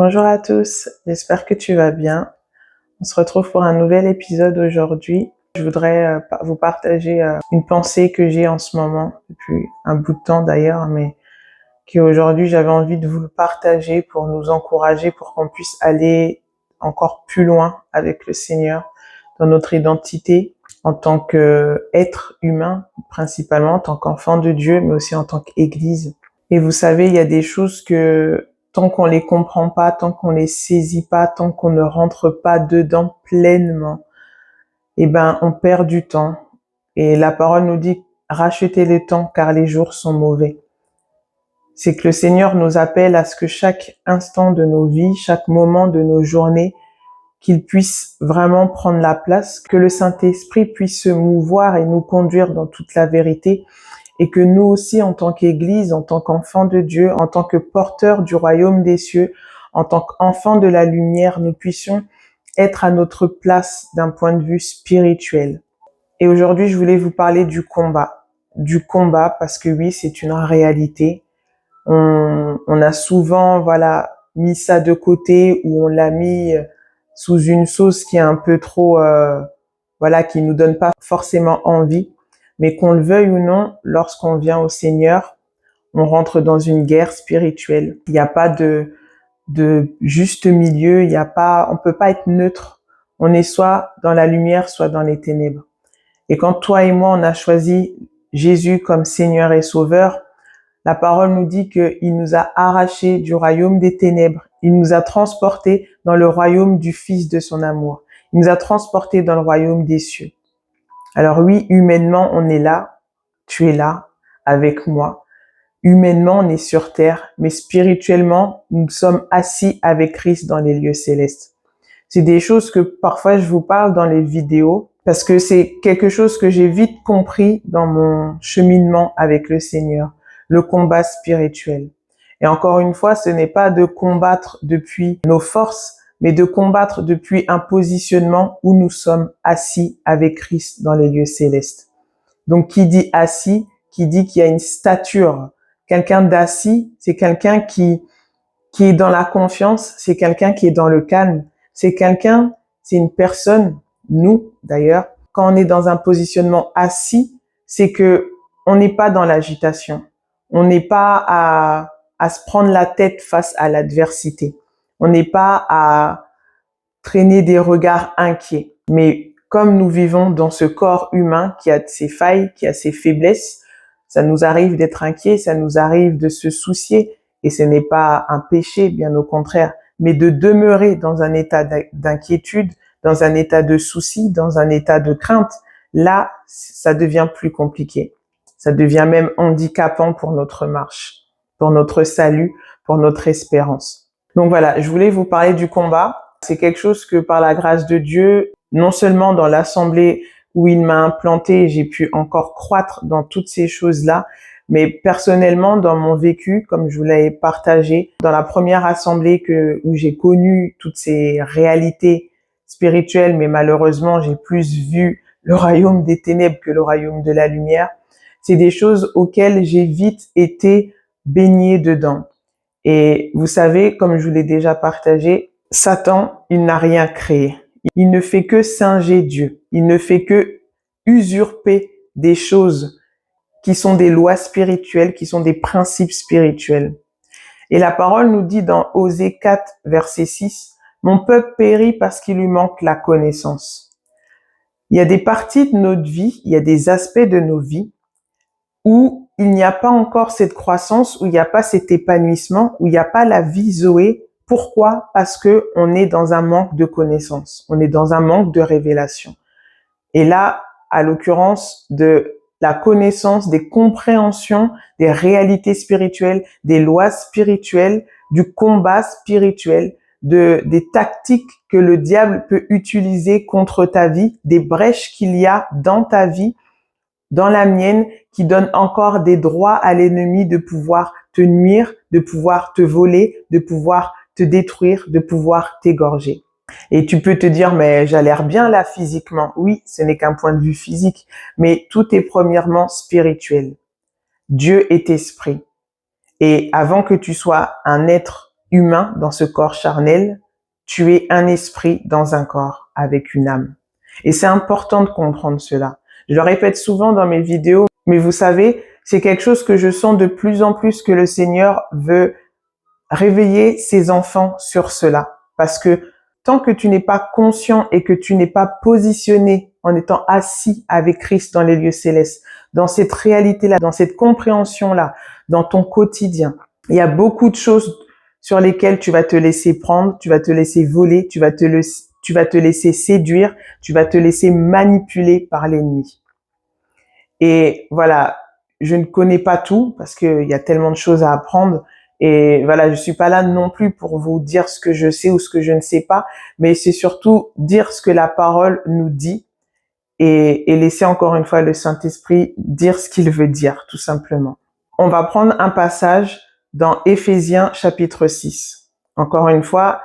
Bonjour à tous, j'espère que tu vas bien. On se retrouve pour un nouvel épisode aujourd'hui. Je voudrais vous partager une pensée que j'ai en ce moment, depuis un bout de temps d'ailleurs, mais qu'aujourd'hui j'avais envie de vous le partager pour nous encourager, pour qu'on puisse aller encore plus loin avec le Seigneur dans notre identité en tant qu'être humain, principalement en tant qu'enfant de Dieu, mais aussi en tant qu'Église. Et vous savez, il y a des choses que tant qu'on les comprend pas, tant qu'on les saisit pas, tant qu'on ne rentre pas dedans pleinement, on perd du temps. Et la parole nous dit, rachetez le temps car les jours sont mauvais. C'est que le Seigneur nous appelle à ce que chaque instant de nos vies, chaque moment de nos journées, qu'il puisse vraiment prendre la place, que le Saint-Esprit puisse se mouvoir et nous conduire dans toute la vérité, et que nous aussi, en tant qu'Église, en tant qu'enfants de Dieu, en tant que porteurs du royaume des cieux, en tant qu'enfants de la lumière, nous puissions être à notre place d'un point de vue spirituel. Et aujourd'hui, je voulais vous parler du combat. Du combat, parce que oui, c'est une réalité. On a souvent, mis ça de côté, ou on l'a mis sous une sauce qui est un peu trop, qui nous donne pas forcément envie. Mais qu'on le veuille ou non, lorsqu'on vient au Seigneur, on rentre dans une guerre spirituelle. Il n'y a pas de juste milieu, on peut pas être neutre. On est soit dans la lumière, soit dans les ténèbres. Et quand toi et moi, on a choisi Jésus comme Seigneur et Sauveur, la parole nous dit qu'il nous a arrachés du royaume des ténèbres. Il nous a transportés dans le royaume du Fils de son amour. Il nous a transportés dans le royaume des cieux. Alors oui, humainement, on est là, tu es là, avec moi. Humainement, on est sur terre, mais spirituellement, nous sommes assis avec Christ dans les lieux célestes. C'est des choses que parfois je vous parle dans les vidéos, parce que c'est quelque chose que j'ai vite compris dans mon cheminement avec le Seigneur, le combat spirituel. Et encore une fois, ce n'est pas de combattre depuis nos forces, mais de combattre depuis un positionnement où nous sommes assis avec Christ dans les lieux célestes. Donc, qui dit assis, qui dit qu'il y a une stature. Quelqu'un d'assis, c'est quelqu'un qui est dans la confiance, c'est quelqu'un qui est dans le calme, c'est une personne, nous d'ailleurs, quand on est dans un positionnement assis, c'est que on n'est pas dans l'agitation, on n'est pas à se prendre la tête face à l'adversité, on n'est pas à traîner des regards inquiets. Mais comme nous vivons dans ce corps humain qui a ses failles, qui a ses faiblesses, ça nous arrive d'être inquiets, ça nous arrive de se soucier, et ce n'est pas un péché, bien au contraire, mais de demeurer dans un état d'inquiétude, dans un état de souci, dans un état de crainte, là, ça devient plus compliqué. Ça devient même handicapant pour notre marche, pour notre salut, pour notre espérance. Donc voilà, je voulais vous parler du combat. C'est quelque chose que par la grâce de Dieu, non seulement dans l'assemblée où il m'a implanté, j'ai pu encore croître dans toutes ces choses-là, mais personnellement dans mon vécu, comme je vous l'avais partagé, dans la première assemblée où j'ai connu toutes ces réalités spirituelles, mais malheureusement j'ai plus vu le royaume des ténèbres que le royaume de la lumière, c'est des choses auxquelles j'ai vite été baignée dedans. Et vous savez, comme je vous l'ai déjà partagé, Satan, il n'a rien créé. Il ne fait que singer Dieu. Il ne fait que usurper des choses qui sont des lois spirituelles, qui sont des principes spirituels. Et la parole nous dit dans Osée 4, verset 6, « Mon peuple périt parce qu'il lui manque la connaissance. » Il y a des parties de notre vie, il y a des aspects de nos vies où il n'y a pas encore cette croissance, où il n'y a pas cet épanouissement, où il n'y a pas la vie Zoé. Pourquoi? Parce que on est dans un manque de connaissance, on est dans un manque de révélation. Et là, à l'occurrence de la connaissance, des compréhensions, des réalités spirituelles, des lois spirituelles, du combat spirituel, des tactiques que le diable peut utiliser contre ta vie, des brèches qu'il y a dans ta vie, dans la mienne, qui donne encore des droits à l'ennemi de pouvoir te nuire, de pouvoir te voler, de pouvoir te détruire, de pouvoir t'égorger. Et tu peux te dire, mais j'ai l'air bien là physiquement. Oui, ce n'est qu'un point de vue physique, mais tout est premièrement spirituel. Dieu est esprit. Et avant que tu sois un être humain dans ce corps charnel, tu es un esprit dans un corps avec une âme. Et c'est important de comprendre cela. Je le répète souvent dans mes vidéos, mais vous savez, c'est quelque chose que je sens de plus en plus que le Seigneur veut réveiller ses enfants sur cela. Parce que tant que tu n'es pas conscient et que tu n'es pas positionné en étant assis avec Christ dans les lieux célestes, dans cette réalité-là, dans cette compréhension-là, dans ton quotidien, il y a beaucoup de choses sur lesquelles tu vas te laisser prendre, tu vas te laisser voler, tu vas te laisser séduire, tu vas te laisser manipuler par l'ennemi. Et voilà, je ne connais pas tout parce qu'il y a tellement de choses à apprendre. Et voilà, je suis pas là non plus pour vous dire ce que je sais ou ce que je ne sais pas, mais c'est surtout dire ce que la parole nous dit et laisser encore une fois le Saint-Esprit dire ce qu'il veut dire, tout simplement. On va prendre un passage dans Éphésiens chapitre 6. Encore une fois,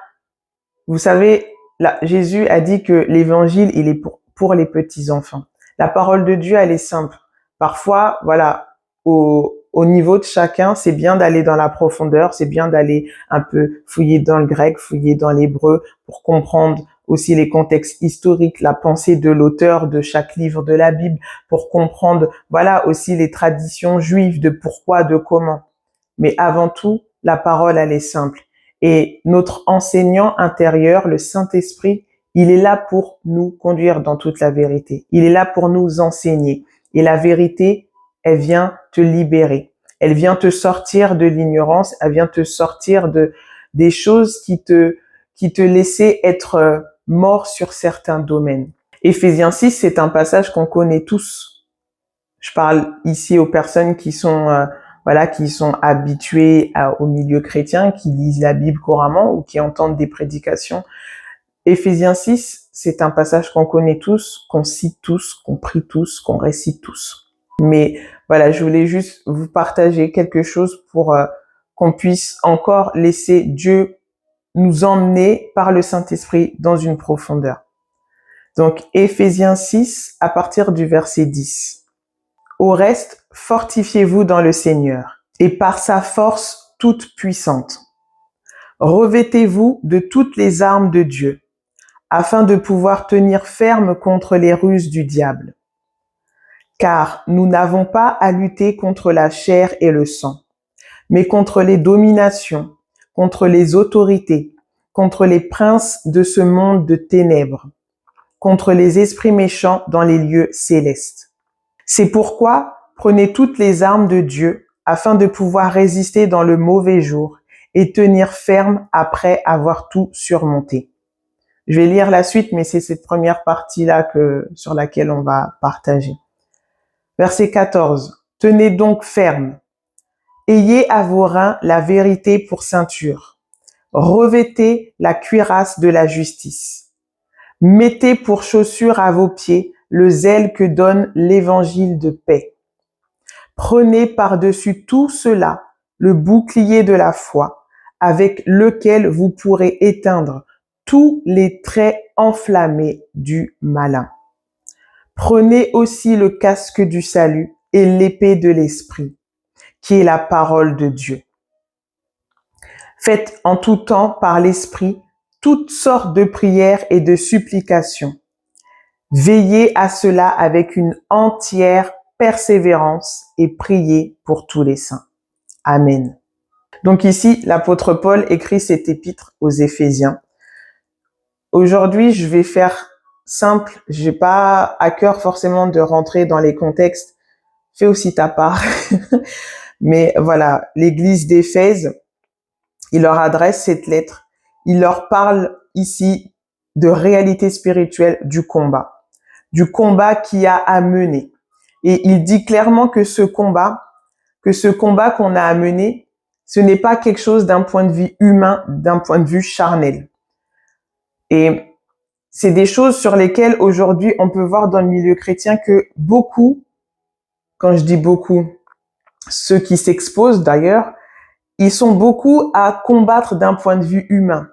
vous savez, là, Jésus a dit que l'évangile, il est pour les petits-enfants. La parole de Dieu, elle est simple. Parfois, voilà, au niveau de chacun, c'est bien d'aller dans la profondeur, c'est bien d'aller un peu fouiller dans le grec, fouiller dans l'hébreu pour comprendre aussi les contextes historiques, la pensée de l'auteur de chaque livre de la Bible, pour comprendre, voilà, aussi les traditions juives de pourquoi, de comment. Mais avant tout, la parole, elle est simple. Et notre enseignant intérieur, le Saint-Esprit, il est là pour nous conduire dans toute la vérité. Il est là pour nous enseigner. Et la vérité, elle vient te libérer. Elle vient te sortir de l'ignorance. Elle vient te sortir des choses qui te laissaient être mort sur certains domaines. Éphésiens 6, c'est un passage qu'on connaît tous. Je parle ici aux personnes qui sont qui sont habitués au milieu chrétien, qui lisent la Bible couramment ou qui entendent des prédications. Éphésiens 6, c'est un passage qu'on connaît tous, qu'on cite tous, qu'on prie tous, qu'on récite tous. Mais voilà, je voulais juste vous partager quelque chose pour qu'on puisse encore laisser Dieu nous emmener par le Saint-Esprit dans une profondeur. Donc, Éphésiens 6, à partir du verset 10. Au reste, fortifiez-vous dans le Seigneur et par sa force toute puissante. Revêtez-vous de toutes les armes de Dieu, afin de pouvoir tenir ferme contre les ruses du diable. Car nous n'avons pas à lutter contre la chair et le sang, mais contre les dominations, contre les autorités, contre les princes de ce monde de ténèbres, contre les esprits méchants dans les lieux célestes. C'est pourquoi prenez toutes les armes de Dieu afin de pouvoir résister dans le mauvais jour et tenir ferme après avoir tout surmonté. Je vais lire la suite, mais c'est cette première partie-là sur laquelle on va partager. Verset 14. Tenez donc ferme. Ayez à vos reins la vérité pour ceinture. Revêtez la cuirasse de la justice. Mettez pour chaussure à vos pieds le zèle que donne l'évangile de paix. Prenez par-dessus tout cela le bouclier de la foi, avec lequel vous pourrez éteindre tous les traits enflammés du malin. Prenez aussi le casque du salut et l'épée de l'esprit, qui est la parole de Dieu. Faites en tout temps par l'esprit toutes sortes de prières et de supplications. Veillez à cela avec une entière persévérance et priez pour tous les saints. Amen. Donc ici, l'apôtre Paul écrit cet épître aux Éphésiens. Aujourd'hui, je vais faire simple. J'ai pas à cœur forcément de rentrer dans les contextes. Fais aussi ta part. Mais voilà, l'église d'Éphèse, il leur adresse cette lettre. Il leur parle ici de réalité spirituelle du combat qu'il y a à mener. Et il dit clairement que ce combat qu'on a à mener, ce n'est pas quelque chose d'un point de vue humain, d'un point de vue charnel. Et c'est des choses sur lesquelles aujourd'hui on peut voir dans le milieu chrétien que beaucoup, quand je dis beaucoup, ceux qui s'exposent d'ailleurs, ils sont beaucoup à combattre d'un point de vue humain,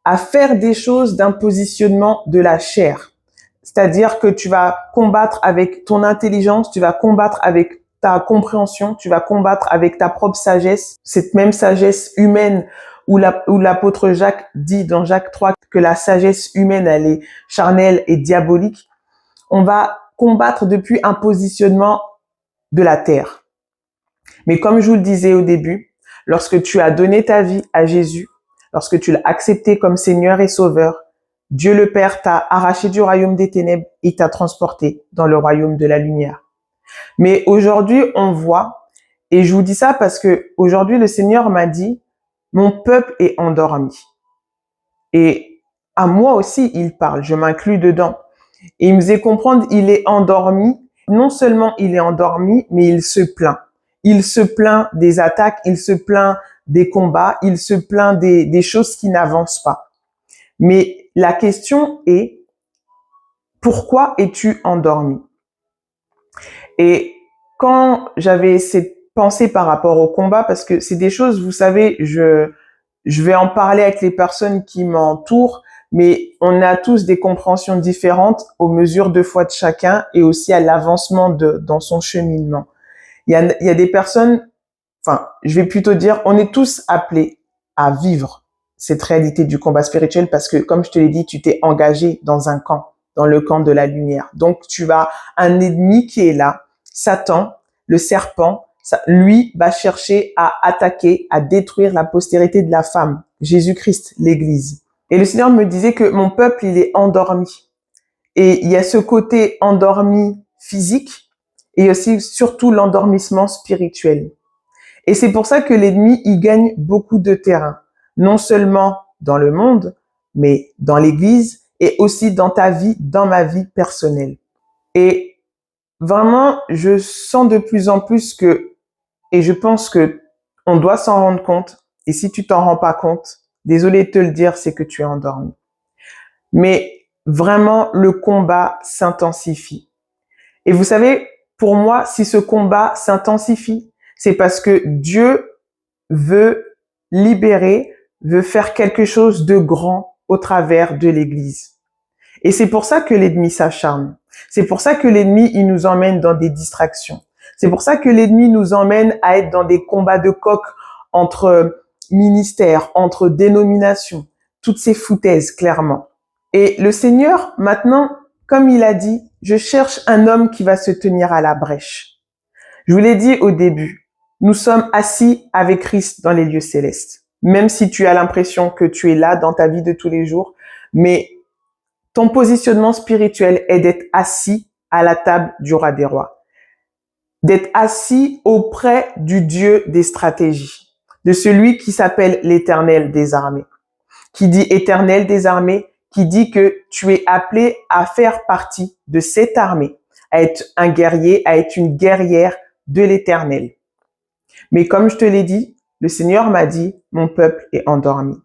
à faire des choses d'un positionnement de la chair. C'est-à-dire que tu vas combattre avec ton intelligence, tu vas combattre avec ta compréhension, tu vas combattre avec ta propre sagesse, cette même sagesse humaine où l'apôtre Jacques dit dans Jacques 3 que la sagesse humaine, elle est charnelle et diabolique, on va combattre depuis un positionnement de la terre. Mais comme je vous le disais au début, lorsque tu as donné ta vie à Jésus, lorsque tu l'as accepté comme Seigneur et Sauveur, Dieu le Père t'a arraché du royaume des ténèbres et t'a transporté dans le royaume de la lumière. Mais aujourd'hui, on voit, et je vous dis ça parce que aujourd'hui, le Seigneur m'a dit, mon peuple est endormi. Et à moi aussi, il parle, je m'inclus dedans. Et il me faisait comprendre, il est endormi. Non seulement il est endormi, mais il se plaint. Il se plaint des attaques, il se plaint des combats, il se plaint des choses qui n'avancent pas. Mais la question est, pourquoi es-tu endormi? Et quand j'avais cette pensée par rapport au combat, parce que c'est des choses, vous savez, je vais en parler avec les personnes qui m'entourent, mais on a tous des compréhensions différentes aux mesures de foi de chacun et aussi à l'avancement dans son cheminement. Il y a des personnes, enfin, je vais plutôt dire, on est tous appelés à vivre cette réalité du combat spirituel parce que, comme je te l'ai dit, tu t'es engagé dans un camp, dans le camp de la lumière. Donc, tu as un ennemi qui est là, Satan, le serpent, lui va chercher à attaquer, à détruire la postérité de la femme, Jésus-Christ, l'Église. Et le Seigneur me disait que mon peuple, il est endormi. Et il y a ce côté endormi physique et aussi surtout l'endormissement spirituel. Et c'est pour ça que l'ennemi, il gagne beaucoup de terrain, non seulement dans le monde, mais dans l'Église et aussi dans ta vie, dans ma vie personnelle. Et vraiment, je sens de plus en plus que, et je pense que on doit s'en rendre compte, et si tu t'en rends pas compte, désolé de te le dire, c'est que tu es endormi. Mais vraiment, le combat s'intensifie. Et vous savez, pour moi, si ce combat s'intensifie, c'est parce que Dieu veut libérer, veut faire quelque chose de grand au travers de l'Église. Et c'est pour ça que l'ennemi s'acharne. C'est pour ça que l'ennemi, il nous emmène dans des distractions. C'est pour ça que l'ennemi nous emmène à être dans des combats de coq entre ministères, entre dénominations, toutes ces foutaises, clairement. Et le Seigneur, maintenant, comme il a dit, je cherche un homme qui va se tenir à la brèche. Je vous l'ai dit au début, nous sommes assis avec Christ dans les lieux célestes. Même si tu as l'impression que tu es là dans ta vie de tous les jours, mais ton positionnement spirituel est d'être assis à la table du roi des rois. D'être assis auprès du Dieu des stratégies, de celui qui s'appelle l'Éternel des armées. Qui dit Éternel des armées, qui dit que tu es appelé à faire partie de cette armée, à être un guerrier, à être une guerrière de l'Éternel. Mais comme je te l'ai dit, le Seigneur m'a dit, mon peuple est endormi.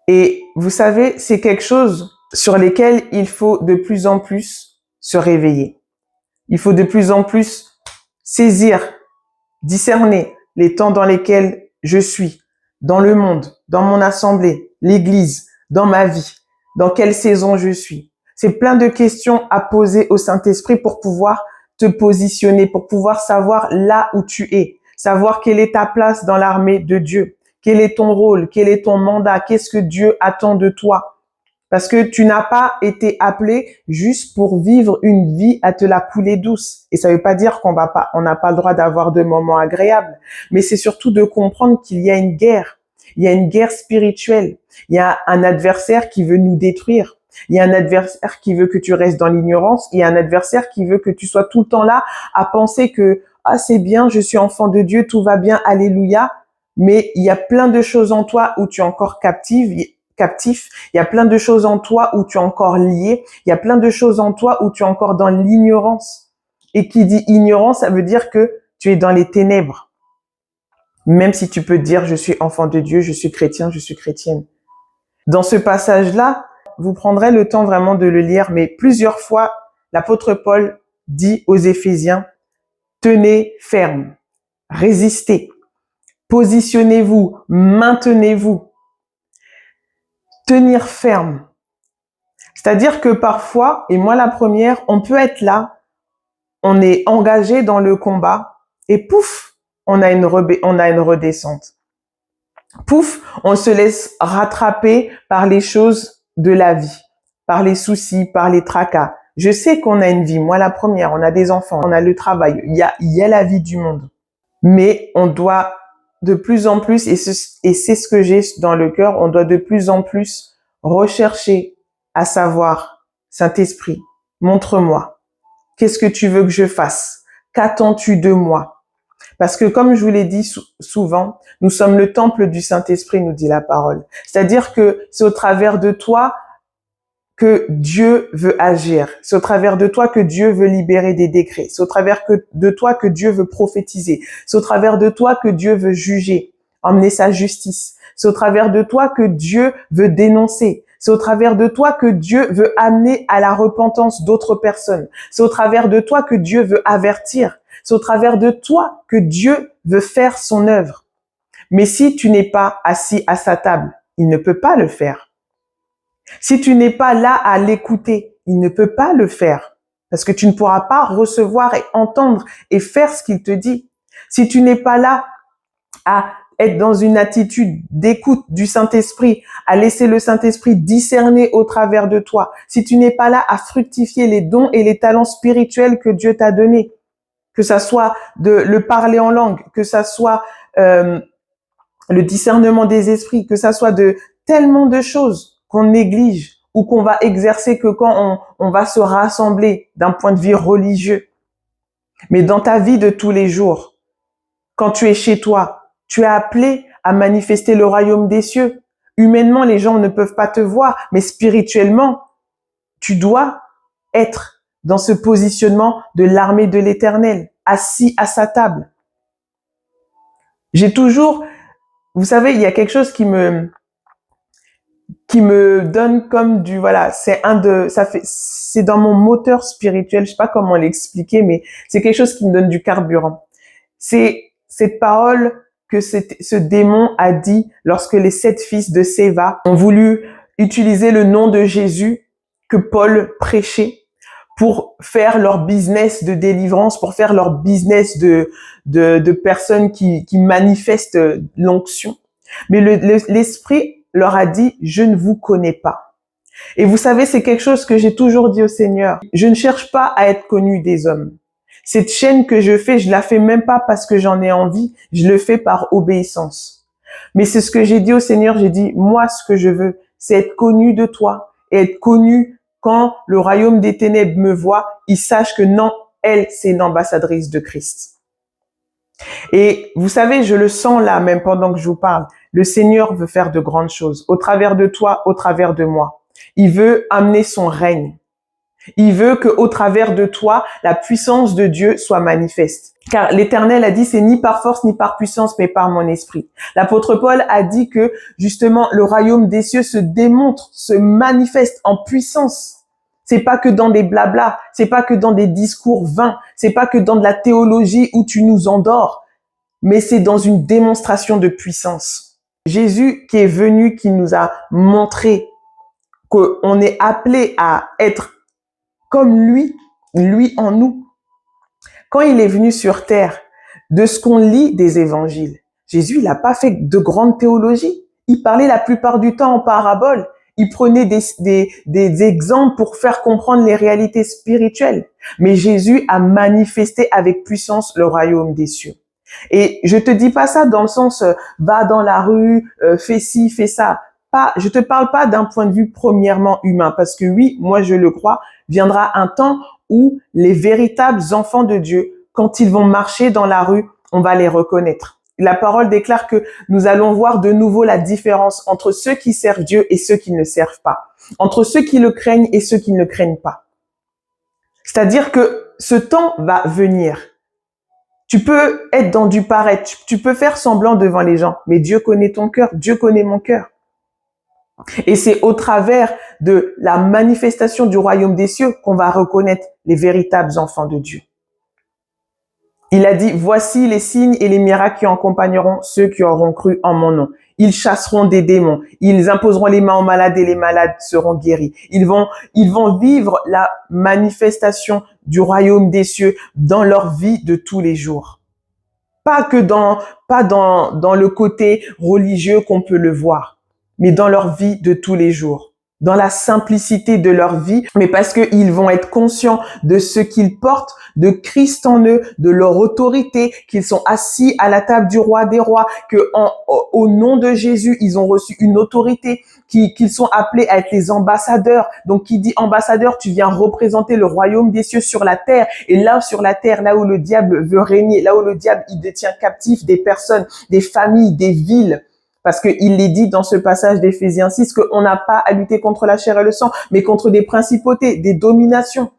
Et vous savez, c'est quelque chose sur lesquels il faut de plus en plus se réveiller. Il faut de plus en plus saisir, discerner les temps dans lesquels je suis, dans le monde, dans mon assemblée, l'Église, dans ma vie, dans quelle saison je suis. C'est plein de questions à poser au Saint-Esprit pour pouvoir te positionner, pour pouvoir savoir là où tu es, savoir quelle est ta place dans l'armée de Dieu, quel est ton rôle, quel est ton mandat, qu'est-ce que Dieu attend de toi. Parce que tu n'as pas été appelé juste pour vivre une vie à te la couler douce. Et ça ne veut pas dire qu'on n'a pas le droit d'avoir de moments agréables. Mais c'est surtout de comprendre qu'il y a une guerre. Il y a une guerre spirituelle. Il y a un adversaire qui veut nous détruire. Il y a un adversaire qui veut que tu restes dans l'ignorance. Il y a un adversaire qui veut que tu sois tout le temps là à penser que « Ah, c'est bien, je suis enfant de Dieu, tout va bien, alléluia ». Mais il y a plein de choses en toi où tu es encore captif, il y a plein de choses en toi où tu es encore lié, il y a plein de choses en toi où tu es encore dans l'ignorance. Et qui dit ignorance, ça veut dire que tu es dans les ténèbres. Même si tu peux dire je suis enfant de Dieu, je suis chrétien, je suis chrétienne. Dans ce passage-là, vous prendrez le temps vraiment de le lire, mais plusieurs fois, l'apôtre Paul dit aux Éphésiens, tenez ferme, résistez, positionnez-vous, maintenez-vous. Tenir ferme. C'est-à-dire que parfois, et moi la première, on peut être là, on est engagé dans le combat et pouf, on a une redescente. pouf, on se laisse rattraper par les choses de la vie, par les soucis, par les tracas. Je sais qu'on a une vie, moi la première, on a des enfants, on a le travail, il y a la vie du monde. Mais on doit de plus en plus, et c'est ce que j'ai dans le cœur, on doit de plus en plus rechercher à savoir, Saint-Esprit, montre-moi, qu'est-ce que tu veux que je fasse? Qu'attends-tu de moi? Parce que comme je vous l'ai dit souvent, nous sommes le temple du Saint-Esprit, nous dit la parole. C'est-à-dire que c'est au travers de toi que Dieu veut agir. C'est au travers de toi que Dieu veut libérer des décrets. C'est au travers de toi que Dieu veut prophétiser. C'est au travers de toi que Dieu veut juger, emmener sa justice. C'est au travers de toi que Dieu veut dénoncer. C'est au travers de toi que Dieu veut amener à la repentance d'autres personnes. C'est au travers de toi que Dieu veut avertir. C'est au travers de toi que Dieu veut faire son œuvre. Mais si tu n'es pas assis à sa table, il ne peut pas le faire. Si tu n'es pas là à l'écouter, il ne peut pas le faire parce que tu ne pourras pas recevoir et entendre et faire ce qu'il te dit. Si tu n'es pas là à être dans une attitude d'écoute du Saint-Esprit, à laisser le Saint-Esprit discerner au travers de toi, si tu n'es pas là à fructifier les dons et les talents spirituels que Dieu t'a donnés, que ça soit de le parler en langue, que ça soit le discernement des esprits, que ça soit de tellement de choses qu'on néglige ou qu'on va exercer que quand on va se rassembler d'un point de vue religieux. Mais dans ta vie de tous les jours, quand tu es chez toi, tu es appelé à manifester le royaume des cieux. Humainement, les gens ne peuvent pas te voir, mais spirituellement, tu dois être dans ce positionnement de l'armée de l'Éternel, assis à sa table. J'ai toujours, vous savez, il y a quelque chose qui me donne comme du, voilà, c'est dans mon moteur spirituel, je sais pas comment l'expliquer, mais c'est quelque chose qui me donne du carburant. C'est cette parole que ce démon a dit lorsque les 7 fils de Séva ont voulu utiliser le nom de Jésus que Paul prêchait pour faire leur business de délivrance, pour faire leur business de personnes qui manifestent l'onction. Mais l'esprit leur a dit, je ne vous connais pas. Et vous savez, c'est quelque chose que j'ai toujours dit au Seigneur. Je ne cherche pas à être connu des hommes. Cette chaîne que je fais, je la fais même pas parce que j'en ai envie, je le fais par obéissance. Mais c'est ce que j'ai dit au Seigneur, j'ai dit, moi, ce que je veux, c'est être connu de toi et être connu quand le royaume des ténèbres me voit, il sache que non, elle, c'est une ambassadrice de Christ. Et vous savez, je le sens là, même pendant que je vous parle. Le Seigneur veut faire de grandes choses au travers de toi, au travers de moi. Il veut amener son règne. Il veut que, au travers de toi, la puissance de Dieu soit manifeste. Car l'Éternel a dit, c'est ni par force ni par puissance, mais par mon esprit. L'apôtre Paul a dit que, justement, le royaume des cieux se démontre, se manifeste en puissance. C'est pas que dans des blablas, c'est pas que dans des discours vains, c'est pas que dans de la théologie où tu nous endors, mais c'est dans une démonstration de puissance. Jésus qui est venu, qui nous a montré qu'on est appelé à être comme lui en nous. Quand il est venu sur terre, de ce qu'on lit des évangiles, Jésus, il n'a pas fait de grande théologie. Il parlait la plupart du temps en parabole. Il prenait des exemples pour faire comprendre les réalités spirituelles. Mais Jésus a manifesté avec puissance le royaume des cieux. Et je te dis pas ça dans le sens va dans la rue, fais ci, fais ça. Je te parle pas d'un point de vue premièrement humain, parce que oui, moi je le crois, viendra un temps où les véritables enfants de Dieu, quand ils vont marcher dans la rue, on va les reconnaître. La parole déclare que nous allons voir de nouveau la différence entre ceux qui servent Dieu et ceux qui ne servent pas, entre ceux qui le craignent et ceux qui ne le craignent pas. C'est-à-dire que ce temps va venir. Tu peux être dans du paraître, tu peux faire semblant devant les gens, mais Dieu connaît ton cœur, Dieu connaît mon cœur. Et c'est au travers de la manifestation du royaume des cieux qu'on va reconnaître les véritables enfants de Dieu. Il a dit, voici les signes et les miracles qui accompagneront ceux qui auront cru en mon nom. Ils chasseront des démons, ils imposeront les mains aux malades et les malades seront guéris. Ils vont vivre la manifestation du royaume des cieux dans leur vie de tous les jours. Pas dans le côté religieux qu'on peut le voir, mais dans leur vie de tous les jours, dans la simplicité de leur vie, mais parce qu'ils vont être conscients de ce qu'ils portent, de Christ en eux, de leur autorité, qu'ils sont assis à la table du roi des rois, au nom de Jésus, ils ont reçu une autorité, qu'ils sont appelés à être les ambassadeurs. Donc, qui dit ambassadeur, tu viens représenter le royaume des cieux sur la terre. Et là, sur la terre, là où le diable veut régner, là où le diable, il détient captif des personnes, des familles, des villes. Parce qu'il est dit dans ce passage d'Éphésiens 6 qu'on n'a pas à lutter contre la chair et le sang, mais contre des principautés, des dominations.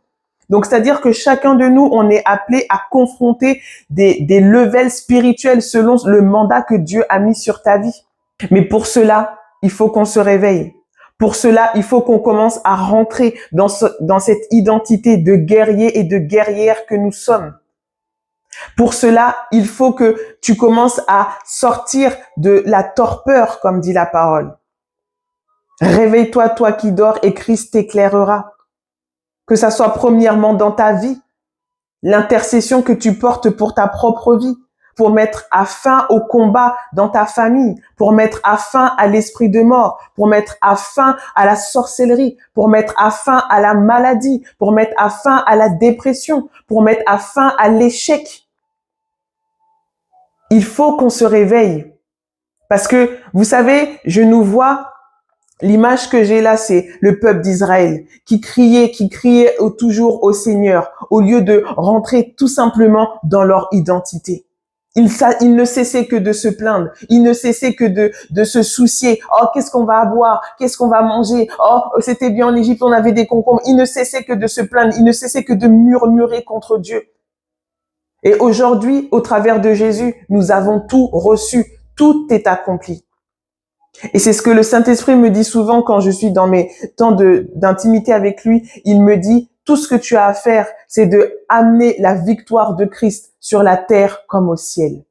Donc, c'est-à-dire que chacun de nous, on est appelé à confronter des levels spirituels selon le mandat que Dieu a mis sur ta vie. Mais pour cela, il faut qu'on se réveille. Pour cela, il faut qu'on commence à rentrer dans cette identité de guerrier et de guerrière que nous sommes. Pour cela, il faut que tu commences à sortir de la torpeur, comme dit la parole. Réveille-toi, toi qui dors, et Christ t'éclairera. Que ça soit premièrement dans ta vie, l'intercession que tu portes pour ta propre vie, pour mettre à fin au combat dans ta famille, pour mettre à fin à l'esprit de mort, pour mettre à fin à la sorcellerie, pour mettre à fin à la maladie, pour mettre à fin à la dépression, pour mettre à fin à l'échec. Il faut qu'on se réveille. Parce que, vous savez, je nous vois, l'image que j'ai là, c'est le peuple d'Israël qui criait toujours au Seigneur, au lieu de rentrer tout simplement dans leur identité. Ils ne cessaient que de se plaindre. Ils ne cessaient que de se soucier. Oh, qu'est-ce qu'on va boire? Qu'est-ce qu'on va manger? Oh, c'était bien en Égypte, on avait des concombres. Ils ne cessaient que de se plaindre. Ils ne cessaient que de murmurer contre Dieu. Et aujourd'hui, au travers de Jésus, nous avons tout reçu. Tout est accompli. Et c'est ce que le Saint-Esprit me dit souvent quand je suis dans mes temps d'intimité avec lui. Il me dit, tout ce que tu as à faire, c'est de amener la victoire de Christ sur la terre comme au ciel.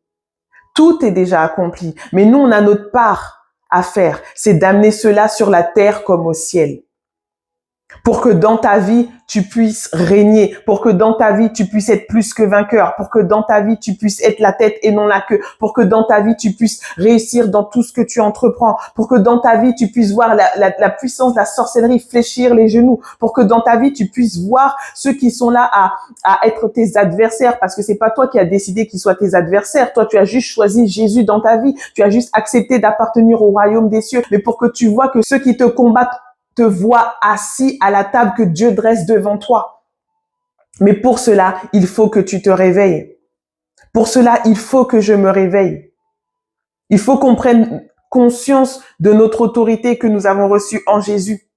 Tout est déjà accompli. Mais nous, on a notre part à faire. C'est d'amener cela sur la terre comme au ciel. Pour que dans ta vie, tu puisses régner, pour que dans ta vie, tu puisses être plus que vainqueur, pour que dans ta vie, tu puisses être la tête et non la queue, pour que dans ta vie, tu puisses réussir dans tout ce que tu entreprends, pour que dans ta vie, tu puisses voir la puissance de la sorcellerie fléchir les genoux, pour que dans ta vie, tu puisses voir ceux qui sont là à être tes adversaires, parce que c'est pas toi qui as décidé qu'ils soient tes adversaires, toi, tu as juste choisi Jésus dans ta vie, tu as juste accepté d'appartenir au royaume des cieux, mais pour que tu vois que ceux qui te combattent te vois assis à la table que Dieu dresse devant toi. Mais pour cela, il faut que tu te réveilles. Pour cela, il faut que je me réveille. Il faut qu'on prenne conscience de notre autorité que nous avons reçue en Jésus.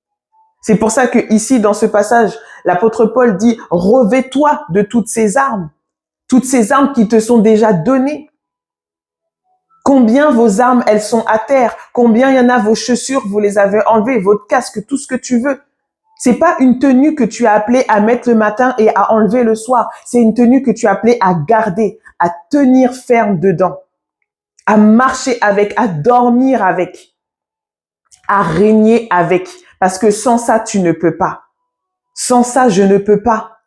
C'est pour ça que ici, dans ce passage, l'apôtre Paul dit « Revêt-toi de toutes ces armes qui te sont déjà données. » Combien vos armes, elles sont à terre? Combien il y en a, vos chaussures, vous les avez enlevées, votre casque, tout ce que tu veux. C'est pas une tenue que tu as appelée à mettre le matin et à enlever le soir. C'est une tenue que tu as appelée à garder, à tenir ferme dedans, à marcher avec, à dormir avec, à régner avec. Parce que sans ça, tu ne peux pas. Sans ça, je ne peux pas.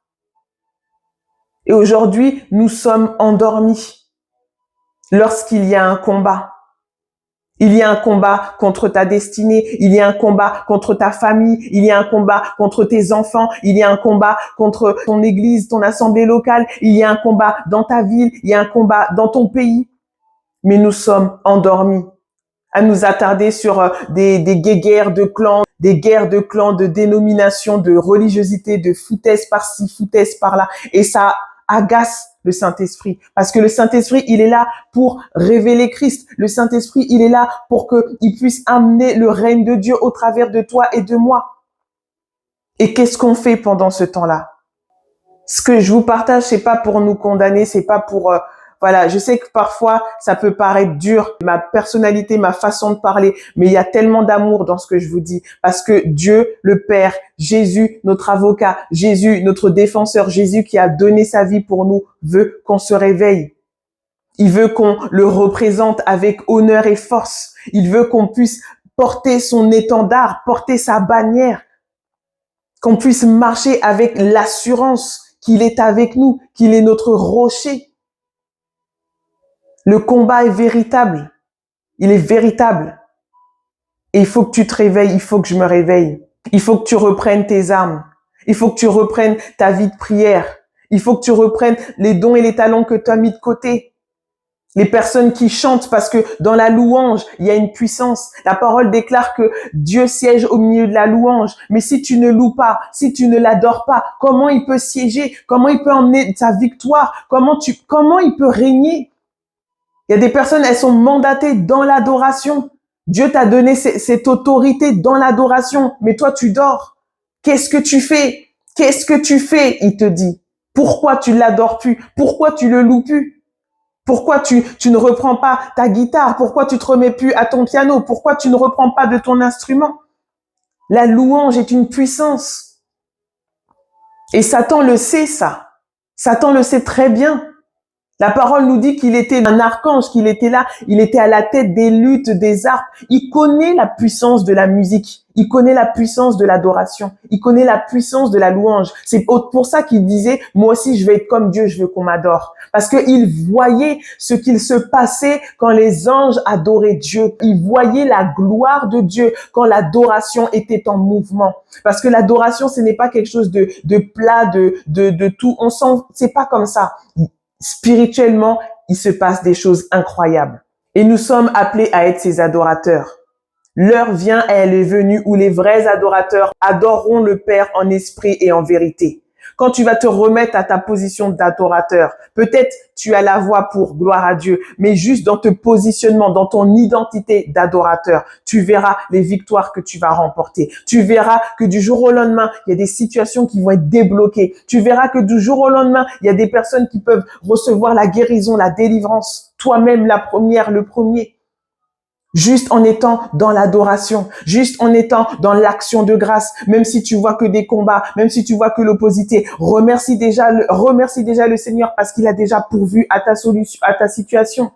Et aujourd'hui, nous sommes endormis. Lorsqu'il y a un combat, il y a un combat contre ta destinée, il y a un combat contre ta famille, il y a un combat contre tes enfants, il y a un combat contre ton église, ton assemblée locale, il y a un combat dans ta ville, il y a un combat dans ton pays. Mais nous sommes endormis à nous attarder sur des guerres de clans, de dénominations, de religiosité, de foutaise par-ci, foutaise par-là. Et ça agace le Saint-Esprit. Parce que le Saint-Esprit, il est là pour révéler Christ. Le Saint-Esprit, il est là pour qu'il puisse amener le règne de Dieu au travers de toi et de moi. Et qu'est-ce qu'on fait pendant ce temps-là? Ce que je vous partage, c'est pas pour nous condamner, c'est pas pour... voilà, je sais que parfois, ça peut paraître dur, ma personnalité, ma façon de parler, mais il y a tellement d'amour dans ce que je vous dis. Parce que Dieu, le Père, Jésus, notre avocat, Jésus, notre défenseur, Jésus qui a donné sa vie pour nous, veut qu'on se réveille. Il veut qu'on le représente avec honneur et force. Il veut qu'on puisse porter son étendard, porter sa bannière, qu'on puisse marcher avec l'assurance qu'il est avec nous, qu'il est notre rocher. Le combat est véritable. Il est véritable. Et il faut que tu te réveilles, il faut que je me réveille. Il faut que tu reprennes tes armes. Il faut que tu reprennes ta vie de prière. Il faut que tu reprennes les dons et les talents que tu as mis de côté. Les personnes qui chantent, parce que dans la louange, il y a une puissance. La parole déclare que Dieu siège au milieu de la louange. Mais si tu ne loues pas, si tu ne l'adores pas, comment il peut siéger? Comment il peut emmener sa victoire? Comment il peut régner? Il y a des personnes, elles sont mandatées dans l'adoration. Dieu t'a donné cette autorité dans l'adoration, mais toi, tu dors. Qu'est-ce que tu fais? Qu'est-ce que tu fais? Il te dit. Pourquoi tu l'adores plus? Pourquoi tu le loues plus? Pourquoi tu ne reprends pas ta guitare? Pourquoi tu te remets plus à ton piano? Pourquoi tu ne reprends pas de ton instrument? La louange est une puissance. Et Satan le sait, ça. Satan le sait très bien. La parole nous dit qu'il était un archange, qu'il était là, il était à la tête des luttes, des harpes. Il connaît la puissance de la musique, il connaît la puissance de l'adoration, il connaît la puissance de la louange. C'est pour ça qu'il disait, moi aussi je vais être comme Dieu, je veux qu'on m'adore. Parce qu'il voyait ce qu'il se passait quand les anges adoraient Dieu. Il voyait la gloire de Dieu quand l'adoration était en mouvement. Parce que l'adoration, ce n'est pas quelque chose de plat, de tout. On sent, c'est pas comme ça. Spirituellement, il se passe des choses incroyables. Et nous sommes appelés à être ces adorateurs. L'heure vient et elle est venue où les vrais adorateurs adoreront le Père en esprit et en vérité. Quand tu vas te remettre à ta position d'adorateur, peut-être tu as la voix pour gloire à Dieu, mais juste dans ton positionnement, dans ton identité d'adorateur, tu verras les victoires que tu vas remporter. Tu verras que du jour au lendemain, il y a des situations qui vont être débloquées. Tu verras que du jour au lendemain, il y a des personnes qui peuvent recevoir la guérison, la délivrance. Toi-même, la première, le premier. Juste en étant dans l'adoration, juste en étant dans l'action de grâce, même si tu vois que des combats, même si tu vois que l'opposité, remercie déjà le Seigneur parce qu'il a déjà pourvu à ta solution, à ta situation.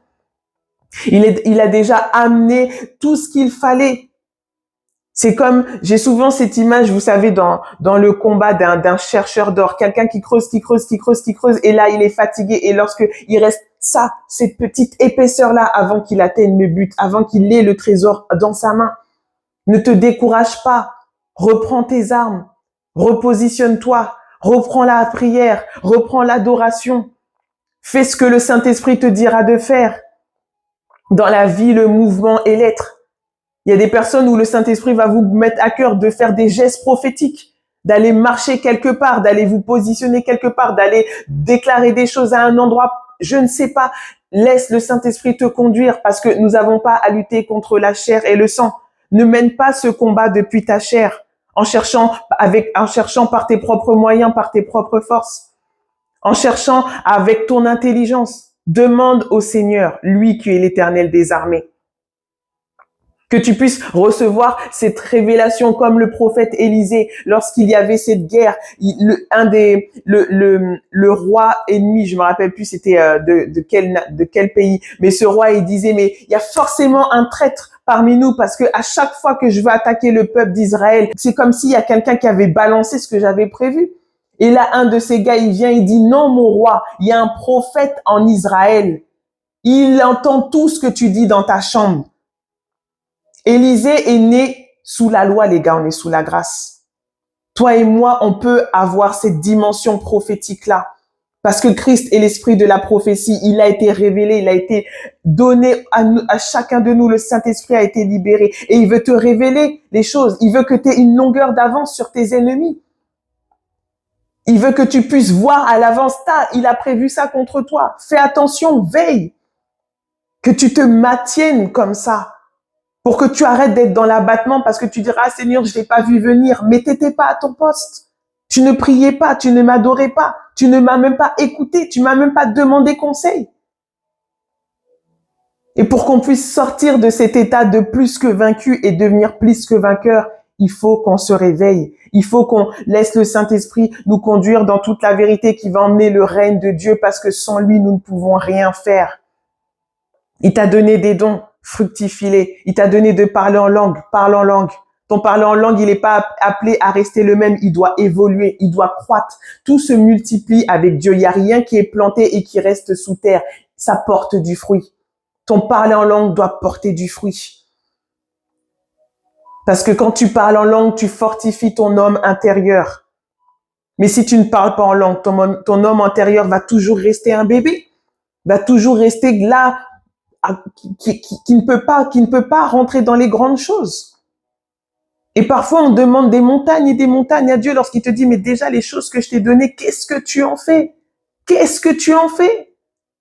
Il a déjà amené tout ce qu'il fallait. C'est comme, j'ai souvent cette image, vous savez, dans le combat d'un chercheur d'or, quelqu'un qui creuse, et là, il est fatigué, et lorsque il reste ça, cette petite épaisseur-là, avant qu'il atteigne le but, avant qu'il ait le trésor dans sa main. Ne te décourage pas. Reprends tes armes. Repositionne-toi. Reprends la prière. Reprends l'adoration. Fais ce que le Saint-Esprit te dira de faire. Dans la vie, le mouvement et l'être. Il y a des personnes où le Saint-Esprit va vous mettre à cœur de faire des gestes prophétiques, d'aller marcher quelque part, d'aller vous positionner quelque part, d'aller déclarer des choses à un endroit. Je ne sais pas. Laisse le Saint-Esprit te conduire parce que nous n'avons pas à lutter contre la chair et le sang. Ne mène pas ce combat depuis ta chair en cherchant par tes propres moyens, par tes propres forces, en cherchant avec ton intelligence. Demande au Seigneur, lui qui est l'Éternel des armées. Que tu puisses recevoir cette révélation comme le prophète Élisée lorsqu'il y avait cette guerre. Le roi ennemi, je me rappelle plus c'était de quel pays, mais ce roi il disait mais il y a forcément un traître parmi nous parce que à chaque fois que je veux attaquer le peuple d'Israël, c'est comme s'il y a quelqu'un qui avait balancé ce que j'avais prévu. Et là un de ces gars il vient il dit non mon roi, il y a un prophète en Israël. Il entend tout ce que tu dis dans ta chambre. Élisée est né sous la loi, les gars, on est sous la grâce. Toi et moi, on peut avoir cette dimension prophétique-là. Parce que Christ est l'esprit de la prophétie. Il a été révélé, il a été donné à chacun de nous. Le Saint-Esprit a été libéré. Et il veut te révéler les choses. Il veut que tu aies une longueur d'avance sur tes ennemis. Il veut que tu puisses voir à l'avance. Il a prévu ça contre toi. Fais attention, veille. Que tu te maintiennes comme ça. Pour que tu arrêtes d'être dans l'abattement parce que tu diras, Seigneur, je l'ai pas vu venir, mais t'étais pas à ton poste. Tu ne priais pas, tu ne m'adorais pas, tu ne m'as même pas écouté, tu m'as même pas demandé conseil. Et pour qu'on puisse sortir de cet état de plus que vaincu et devenir plus que vainqueur, il faut qu'on se réveille. Il faut qu'on laisse le Saint-Esprit nous conduire dans toute la vérité qui va emmener le règne de Dieu parce que sans lui, nous ne pouvons rien faire. Il t'a donné des dons. Fructifie-les. Il t'a donné de parler en langue. Parle en langue. Ton parler en langue, il n'est pas appelé à rester le même. Il doit évoluer. Il doit croître. Tout se multiplie avec Dieu. Il n'y a rien qui est planté et qui reste sous terre. Ça porte du fruit. Ton parler en langue doit porter du fruit. Parce que quand tu parles en langue, tu fortifies ton homme intérieur. Mais si tu ne parles pas en langue, ton homme intérieur va toujours rester un bébé, va toujours rester là, qui ne peut pas rentrer dans les grandes choses. Et parfois, on demande des montagnes et des montagnes à Dieu lorsqu'il te dit, mais déjà les choses que je t'ai données, qu'est-ce que tu en fais? Qu'est-ce que tu en fais?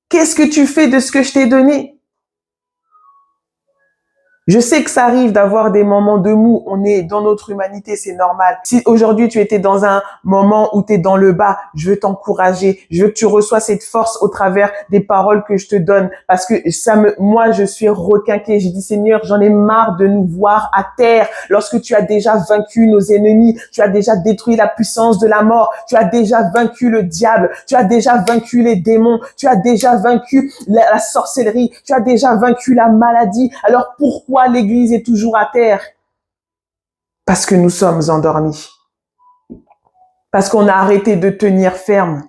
Qu'est-ce que tu fais de ce que je t'ai donné? Je sais que ça arrive d'avoir des moments de mou. On est dans notre humanité, c'est normal. Si aujourd'hui tu étais dans un moment où tu es dans le bas, je veux t'encourager. Je veux que tu reçois cette force au travers des paroles que je te donne. Parce que moi, je suis requinquée. J'ai dit, Seigneur, j'en ai marre de nous voir à terre. Lorsque tu as déjà vaincu nos ennemis, tu as déjà détruit la puissance de la mort, tu as déjà vaincu le diable, tu as déjà vaincu les démons, tu as déjà vaincu la sorcellerie, tu as déjà vaincu la maladie. Alors pourquoi l'Église est toujours à terre? Parce que nous sommes endormis. Parce qu'on a arrêté de tenir ferme.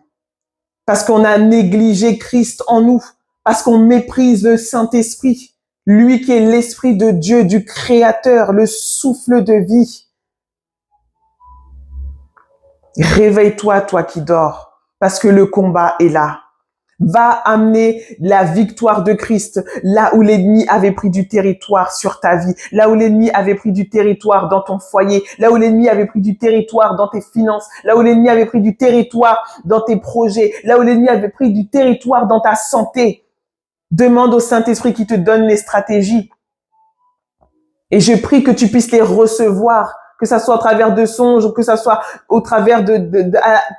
Parce qu'on a négligé Christ en nous. Parce qu'on méprise le Saint-Esprit. Lui qui est l'Esprit de Dieu, du Créateur, le souffle de vie. Réveille-toi, toi qui dors. Parce que le combat est là. Va amener la victoire de Christ là où l'ennemi avait pris du territoire sur ta vie, là où l'ennemi avait pris du territoire dans ton foyer, là où l'ennemi avait pris du territoire dans tes finances, là où l'ennemi avait pris du territoire dans tes projets, là où l'ennemi avait pris du territoire dans ta santé. Demande au Saint-Esprit qui te donne les stratégies. Et je prie que tu puisses les recevoir, que ça soit à travers de songes ou que ça soit au travers de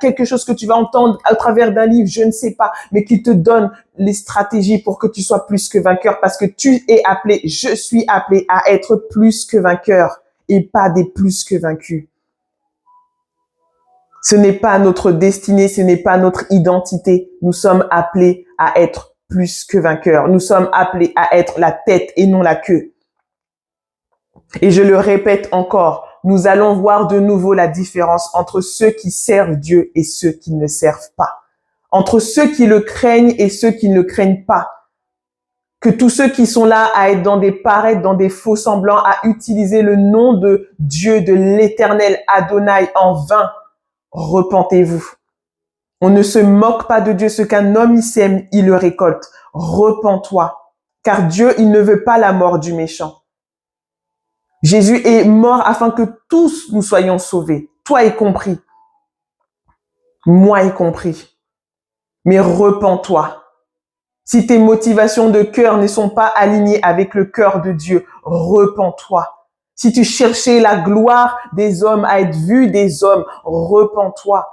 quelque chose que tu vas entendre à travers d'un livre, je ne sais pas, mais qu'il te donne les stratégies pour que tu sois plus que vainqueur, parce que tu es appelé, je suis appelé à être plus que vainqueur et pas des plus que vaincus. Ce n'est pas notre destinée, ce n'est pas notre identité. Nous sommes appelés à être plus que vainqueurs. Nous sommes appelés à être la tête et non la queue. Et je le répète encore, nous allons voir de nouveau la différence entre ceux qui servent Dieu et ceux qui ne servent pas. Entre ceux qui le craignent et ceux qui ne le craignent pas. Que tous ceux qui sont là à être dans des paraîtres, dans des faux semblants, à utiliser le nom de Dieu, de l'Éternel Adonai en vain, repentez-vous. On ne se moque pas de Dieu. Ce qu'un homme y sème, il le récolte. Repens-toi. Car Dieu, il ne veut pas la mort du méchant. Jésus est mort afin que tous nous soyons sauvés, toi y compris, moi y compris. Mais repens-toi. Si tes motivations de cœur ne sont pas alignées avec le cœur de Dieu, repens-toi. Si tu cherchais la gloire des hommes, à être vu des hommes, repens-toi.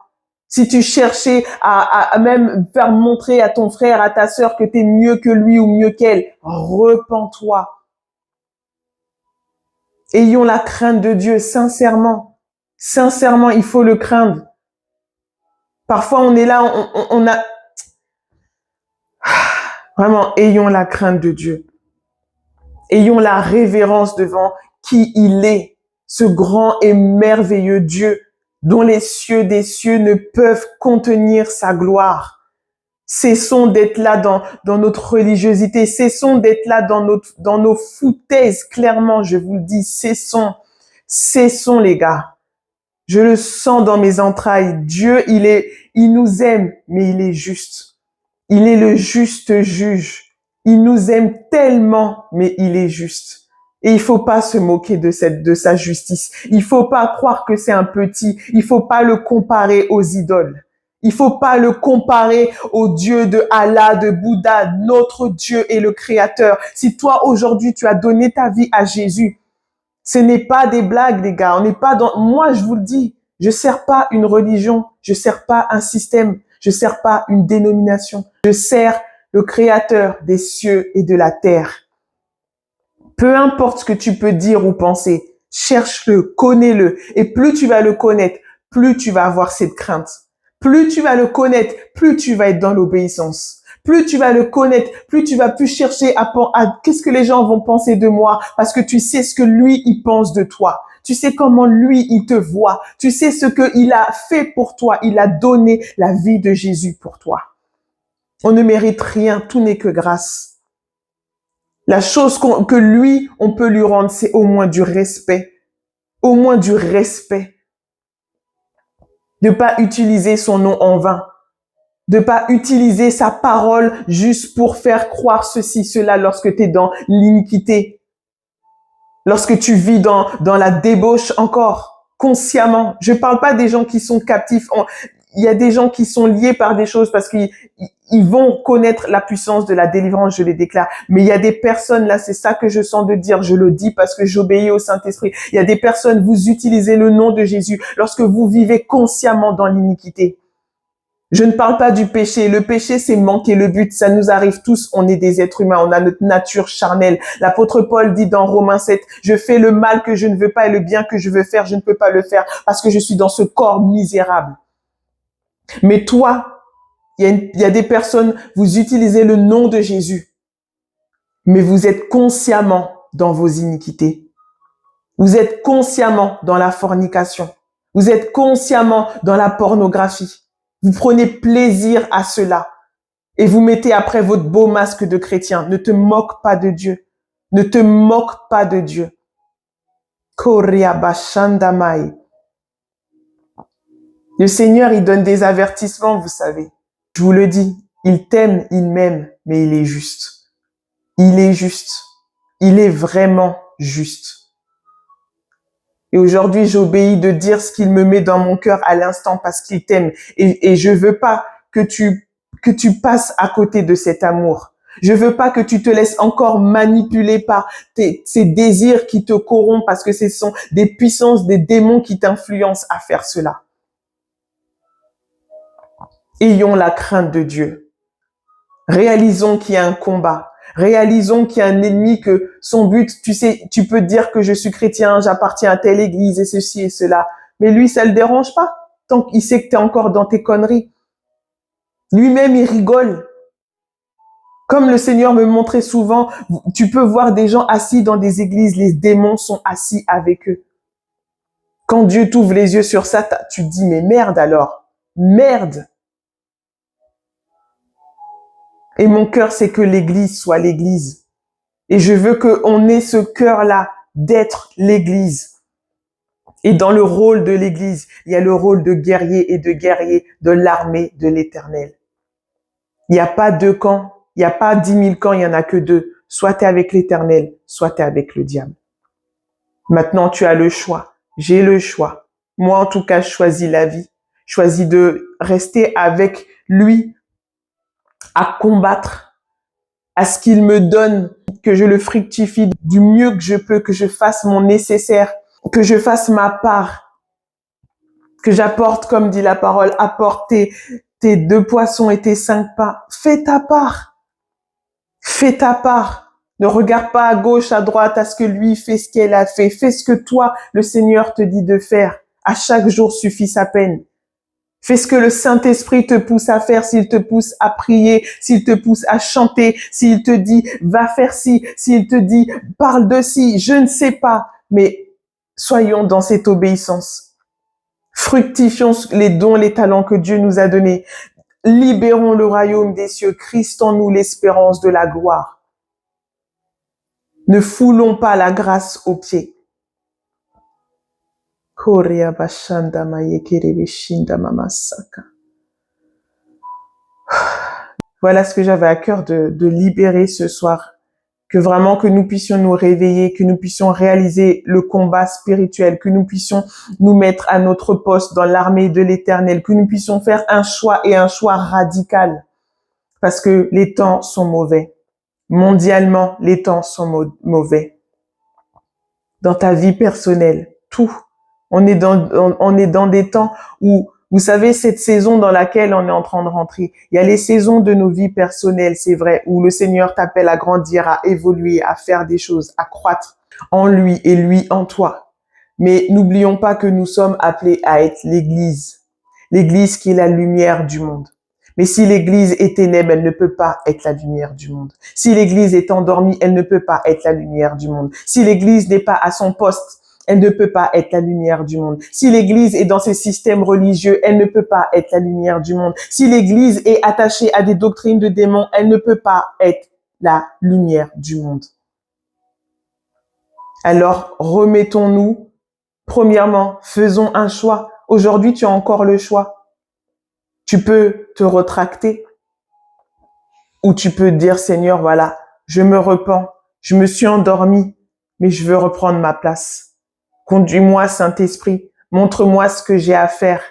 Si tu cherchais à même faire montrer à ton frère, à ta sœur que tu es mieux que lui ou mieux qu'elle, repens-toi. Ayons la crainte de Dieu, sincèrement. Sincèrement, il faut le craindre. Parfois, on est là, on a... Vraiment, ayons la crainte de Dieu. Ayons la révérence devant qui il est, ce grand et merveilleux Dieu, dont les cieux des cieux ne peuvent contenir sa gloire. Cessons d'être là dans notre religiosité, cessons d'être là dans nos foutaises, clairement, je vous le dis, cessons les gars. Je le sens dans mes entrailles. Dieu, il nous aime, mais il est juste. Il est le juste juge. Il nous aime tellement, mais il est juste. Et il faut pas se moquer de sa justice. Il faut pas croire que c'est un petit. Il faut pas le comparer aux idoles. Il faut pas le comparer au Dieu de Allah, de Bouddha. Notre Dieu est le Créateur. Si toi, aujourd'hui, tu as donné ta vie à Jésus, ce n'est pas des blagues, les gars. On n'est pas dans, moi, je vous le dis, je sers pas une religion. Je sers pas un système. Je sers pas une dénomination. Je sers le Créateur des cieux et de la terre. Peu importe ce que tu peux dire ou penser, cherche-le, connais-le. Et plus tu vas le connaître, plus tu vas avoir cette crainte. Plus tu vas le connaître, plus tu vas être dans l'obéissance. Plus tu vas le connaître, plus tu vas plus chercher à qu'est-ce que les gens vont penser de moi, parce que tu sais ce que lui, il pense de toi. Tu sais comment lui, il te voit. Tu sais ce qu'il a fait pour toi. Il a donné la vie de Jésus pour toi. On ne mérite rien, tout n'est que grâce. La chose que lui, on peut lui rendre, c'est au moins du respect. Au moins du respect. De pas utiliser son nom en vain. De pas utiliser sa parole juste pour faire croire ceci, cela lorsque tu es dans l'iniquité. Lorsque tu vis dans la débauche encore, consciemment. Je parle pas des gens qui sont captifs. Il y a des gens qui sont liés par des choses parce qu'ils vont connaître la puissance de la délivrance, je les déclare. Mais il y a des personnes, là, c'est ça que je sens de dire, je le dis parce que j'obéis au Saint-Esprit. Il y a des personnes, vous utilisez le nom de Jésus lorsque vous vivez consciemment dans l'iniquité. Je ne parle pas du péché. Le péché, c'est manquer le but. Ça nous arrive tous. On est des êtres humains. On a notre nature charnelle. L'apôtre Paul dit dans Romains 7, je fais le mal que je ne veux pas et le bien que je veux faire, je ne peux pas le faire parce que je suis dans ce corps misérable. Mais toi, il y a des personnes, vous utilisez le nom de Jésus, mais vous êtes consciemment dans vos iniquités. Vous êtes consciemment dans la fornication. Vous êtes consciemment dans la pornographie. Vous prenez plaisir à cela et vous mettez après votre beau masque de chrétien. Ne te moque pas de Dieu. Ne te moque pas de Dieu. Le Seigneur, il donne des avertissements, vous savez. Je vous le dis, il t'aime, il m'aime, mais il est juste. Il est juste. Il est vraiment juste. Et aujourd'hui, j'obéis de dire ce qu'il me met dans mon cœur à l'instant parce qu'il t'aime. Et je veux pas que tu passes à côté de cet amour. Je veux pas que tu te laisses encore manipuler par ces désirs qui te corrompent parce que ce sont des puissances, des démons qui t'influencent à faire cela. Ayons la crainte de Dieu. Réalisons qu'il y a un combat. Réalisons qu'il y a un ennemi, que son but, tu sais, tu peux dire que je suis chrétien, j'appartiens à telle église et ceci et cela. Mais lui, ça le dérange pas, tant qu'il sait que tu es encore dans tes conneries. Lui-même, il rigole. Comme le Seigneur me montrait souvent, tu peux voir des gens assis dans des églises, les démons sont assis avec eux. Quand Dieu t'ouvre les yeux sur ça, tu te dis, mais merde alors, merde. Et mon cœur, c'est que l'église soit l'église. Et je veux qu'on ait ce cœur-là d'être l'église. Et dans le rôle de l'église, il y a le rôle de guerrier et de guerrier de l'armée de l'Éternel. Il n'y a pas deux camps, il n'y a pas 10 000 camps, il n'y en a que deux. Soit tu es avec l'Éternel, soit tu es avec le diable. Maintenant, tu as le choix. J'ai le choix. Moi, en tout cas, je choisis la vie. Je choisis de rester avec lui, à combattre, à ce qu'il me donne, que je le fructifie du mieux que je peux, que je fasse mon nécessaire, que je fasse ma part, que j'apporte, comme dit la parole, apporte tes 2 poissons et tes 5 pains. Fais ta part. Fais ta part. Ne regarde pas à gauche, à droite, à ce que lui fait, ce qu'elle a fait. Fais ce que toi, le Seigneur te dit de faire. À chaque jour suffit sa peine. Fais ce que le Saint-Esprit te pousse à faire, s'il te pousse à prier, s'il te pousse à chanter, s'il te dit va faire ci, s'il te dit parle de ci, je ne sais pas, mais soyons dans cette obéissance. Fructifions les dons, les talents que Dieu nous a donnés. Libérons le royaume des cieux. Christ en nous l'espérance de la gloire. Ne foulons pas la grâce aux pieds. Voilà ce que j'avais à cœur de libérer ce soir. Que vraiment que nous puissions nous réveiller, que nous puissions réaliser le combat spirituel, que nous puissions nous mettre à notre poste dans l'armée de l'Éternel, que nous puissions faire un choix et un choix radical. Parce que les temps sont mauvais. Mondialement, les temps sont mauvais. Dans ta vie personnelle, tout. On est dans des temps où, vous savez, cette saison dans laquelle on est en train de rentrer, il y a les saisons de nos vies personnelles, c'est vrai, où le Seigneur t'appelle à grandir, à évoluer, à faire des choses, à croître en lui et lui en toi. Mais n'oublions pas que nous sommes appelés à être l'Église. L'Église qui est la lumière du monde. Mais si l'Église est ténèbre, elle ne peut pas être la lumière du monde. Si l'Église est endormie, elle ne peut pas être la lumière du monde. Si l'Église n'est pas à son poste, elle ne peut pas être la lumière du monde. Si l'Église est dans ses systèmes religieux, elle ne peut pas être la lumière du monde. Si l'Église est attachée à des doctrines de démons, elle ne peut pas être la lumière du monde. Alors, remettons-nous. Premièrement, faisons un choix. Aujourd'hui, tu as encore le choix. Tu peux te retracter ou tu peux dire, Seigneur, voilà, je me repens, je me suis endormi, mais je veux reprendre ma place. Conduis-moi, Saint-Esprit, montre-moi ce que j'ai à faire.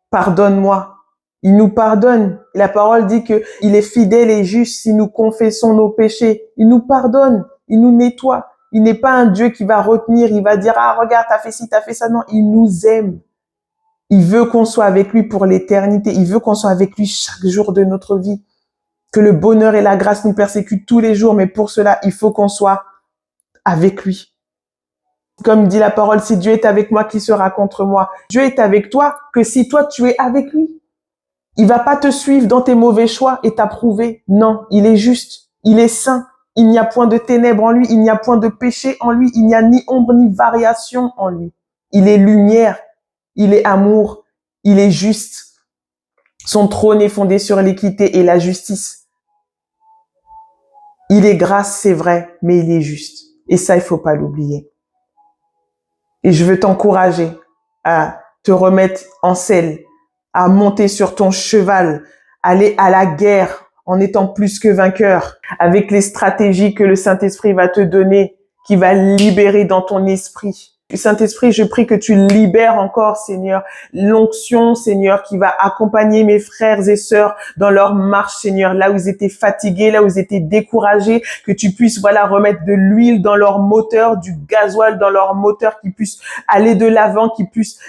Pardonne-moi. Il nous pardonne. La parole dit que il est fidèle et juste si nous confessons nos péchés. Il nous pardonne, il nous nettoie. Il n'est pas un Dieu qui va retenir, il va dire, ah, regarde, t'as fait ci, t'as fait ça. Non, il nous aime. Il veut qu'on soit avec lui pour l'éternité. Il veut qu'on soit avec lui chaque jour de notre vie. Que le bonheur et la grâce nous persécutent tous les jours, mais pour cela, il faut qu'on soit avec lui. Comme dit la parole, si Dieu est avec moi, qui sera contre moi? Dieu est avec toi que si toi, tu es avec lui. Il va pas te suivre dans tes mauvais choix et t'approuver. Non, il est juste. Il est saint. Il n'y a point de ténèbres en lui. Il n'y a point de péché en lui. Il n'y a ni ombre ni variation en lui. Il est lumière. Il est amour. Il est juste. Son trône est fondé sur l'équité et la justice. Il est grâce, c'est vrai, mais il est juste. Et ça, il faut pas l'oublier. Et je veux t'encourager à te remettre en selle, à monter sur ton cheval, aller à la guerre en étant plus que vainqueur, avec les stratégies que le Saint-Esprit va te donner, qui va libérer dans ton esprit. Saint-Esprit, je prie que tu libères encore, Seigneur, l'onction, Seigneur, qui va accompagner mes frères et sœurs dans leur marche, Seigneur, là où ils étaient fatigués, là où ils étaient découragés, que tu puisses, voilà, remettre de l'huile dans leur moteur, du gasoil dans leur moteur, qu'ils puissent aller de l'avant, qu'ils puissent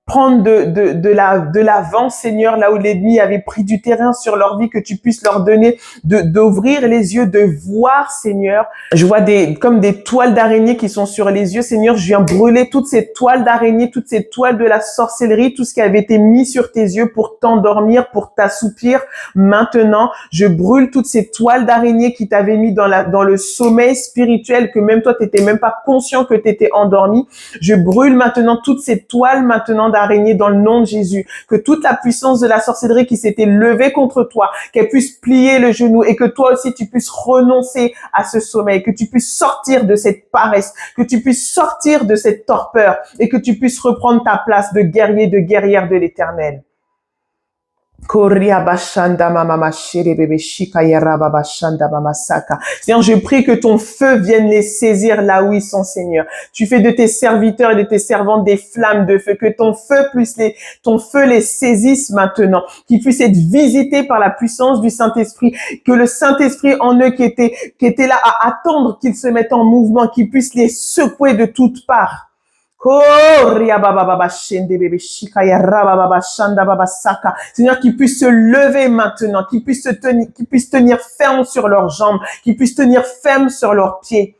prendre de l'avant, Seigneur, là où l'ennemi avait pris du terrain sur leur vie, que tu puisses leur donner d'ouvrir les yeux, de voir, Seigneur. Je vois comme des toiles d'araignée qui sont sur les yeux, Seigneur. Je viens brûler toutes ces toiles d'araignée, toutes ces toiles de la sorcellerie, tout ce qui avait été mis sur tes yeux pour t'endormir, pour t'assoupir. Maintenant, je brûle toutes ces toiles d'araignée qui t'avaient mis dans le sommeil spirituel, que même toi, t'étais même pas conscient que t'étais endormi. Je brûle maintenant toutes ces toiles maintenant d'araignée dans le nom de Jésus. Que toute la puissance de la sorcellerie qui s'était levée contre toi, qu'elle puisse plier le genou et que toi aussi tu puisses renoncer à ce sommeil, que tu puisses sortir de cette paresse, que tu puisses sortir de cette torpeur et que tu puisses reprendre ta place de guerrier, de guerrière de l'Éternel. Seigneur, je prie que ton feu vienne les saisir là où ils sont, Seigneur. Tu fais de tes serviteurs et de tes servantes des flammes de feu, que ton feu les saisisse maintenant, qu'ils puissent être visités par la puissance du Saint-Esprit, que le Saint-Esprit en eux qui était là à attendre qu'ils se mettent en mouvement, qu'ils puissent les secouer de toutes parts. Seigneur, qu'ils puissent se lever maintenant, qu'ils puissent tenir ferme sur leurs jambes, qu'ils puissent tenir ferme sur leurs pieds.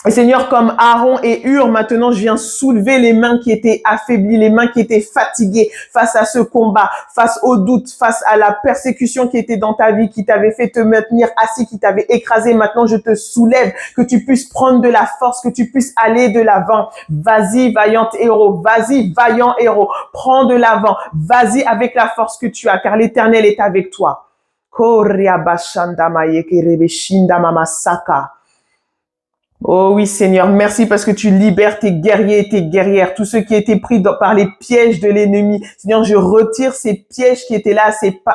Et Seigneur, comme Aaron et Hur, maintenant, je viens soulever les mains qui étaient affaiblies, les mains qui étaient fatiguées face à ce combat, face au doute, face à la persécution qui était dans ta vie, qui t'avait fait te maintenir assis, qui t'avait écrasé. Maintenant, je te soulève, que tu puisses prendre de la force, que tu puisses aller de l'avant. Vas-y, vaillante héros. Vas-y, vaillant héros. Prends de l'avant. Vas-y avec la force que tu as, car l'Éternel est avec toi. Oh oui, Seigneur, merci parce que tu libères tes guerriers et tes guerrières, tous ceux qui étaient pris par les pièges de l'ennemi. Seigneur, je retire ces pièges qui étaient là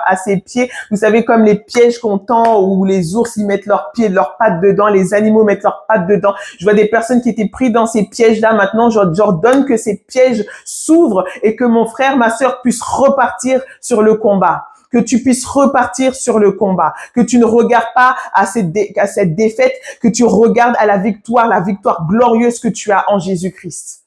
à ses pieds. Vous savez, comme les pièges qu'on tend où les ours, ils mettent leurs pieds, leurs pattes dedans, les animaux mettent leurs pattes dedans. Je vois des personnes qui étaient pris dans ces pièges-là. Maintenant, j'ordonne que ces pièges s'ouvrent et que mon frère, ma sœur puissent repartir sur le combat. Que tu puisses repartir sur le combat, que tu ne regardes pas à cette défaite, que tu regardes à la victoire glorieuse que tu as en Jésus-Christ.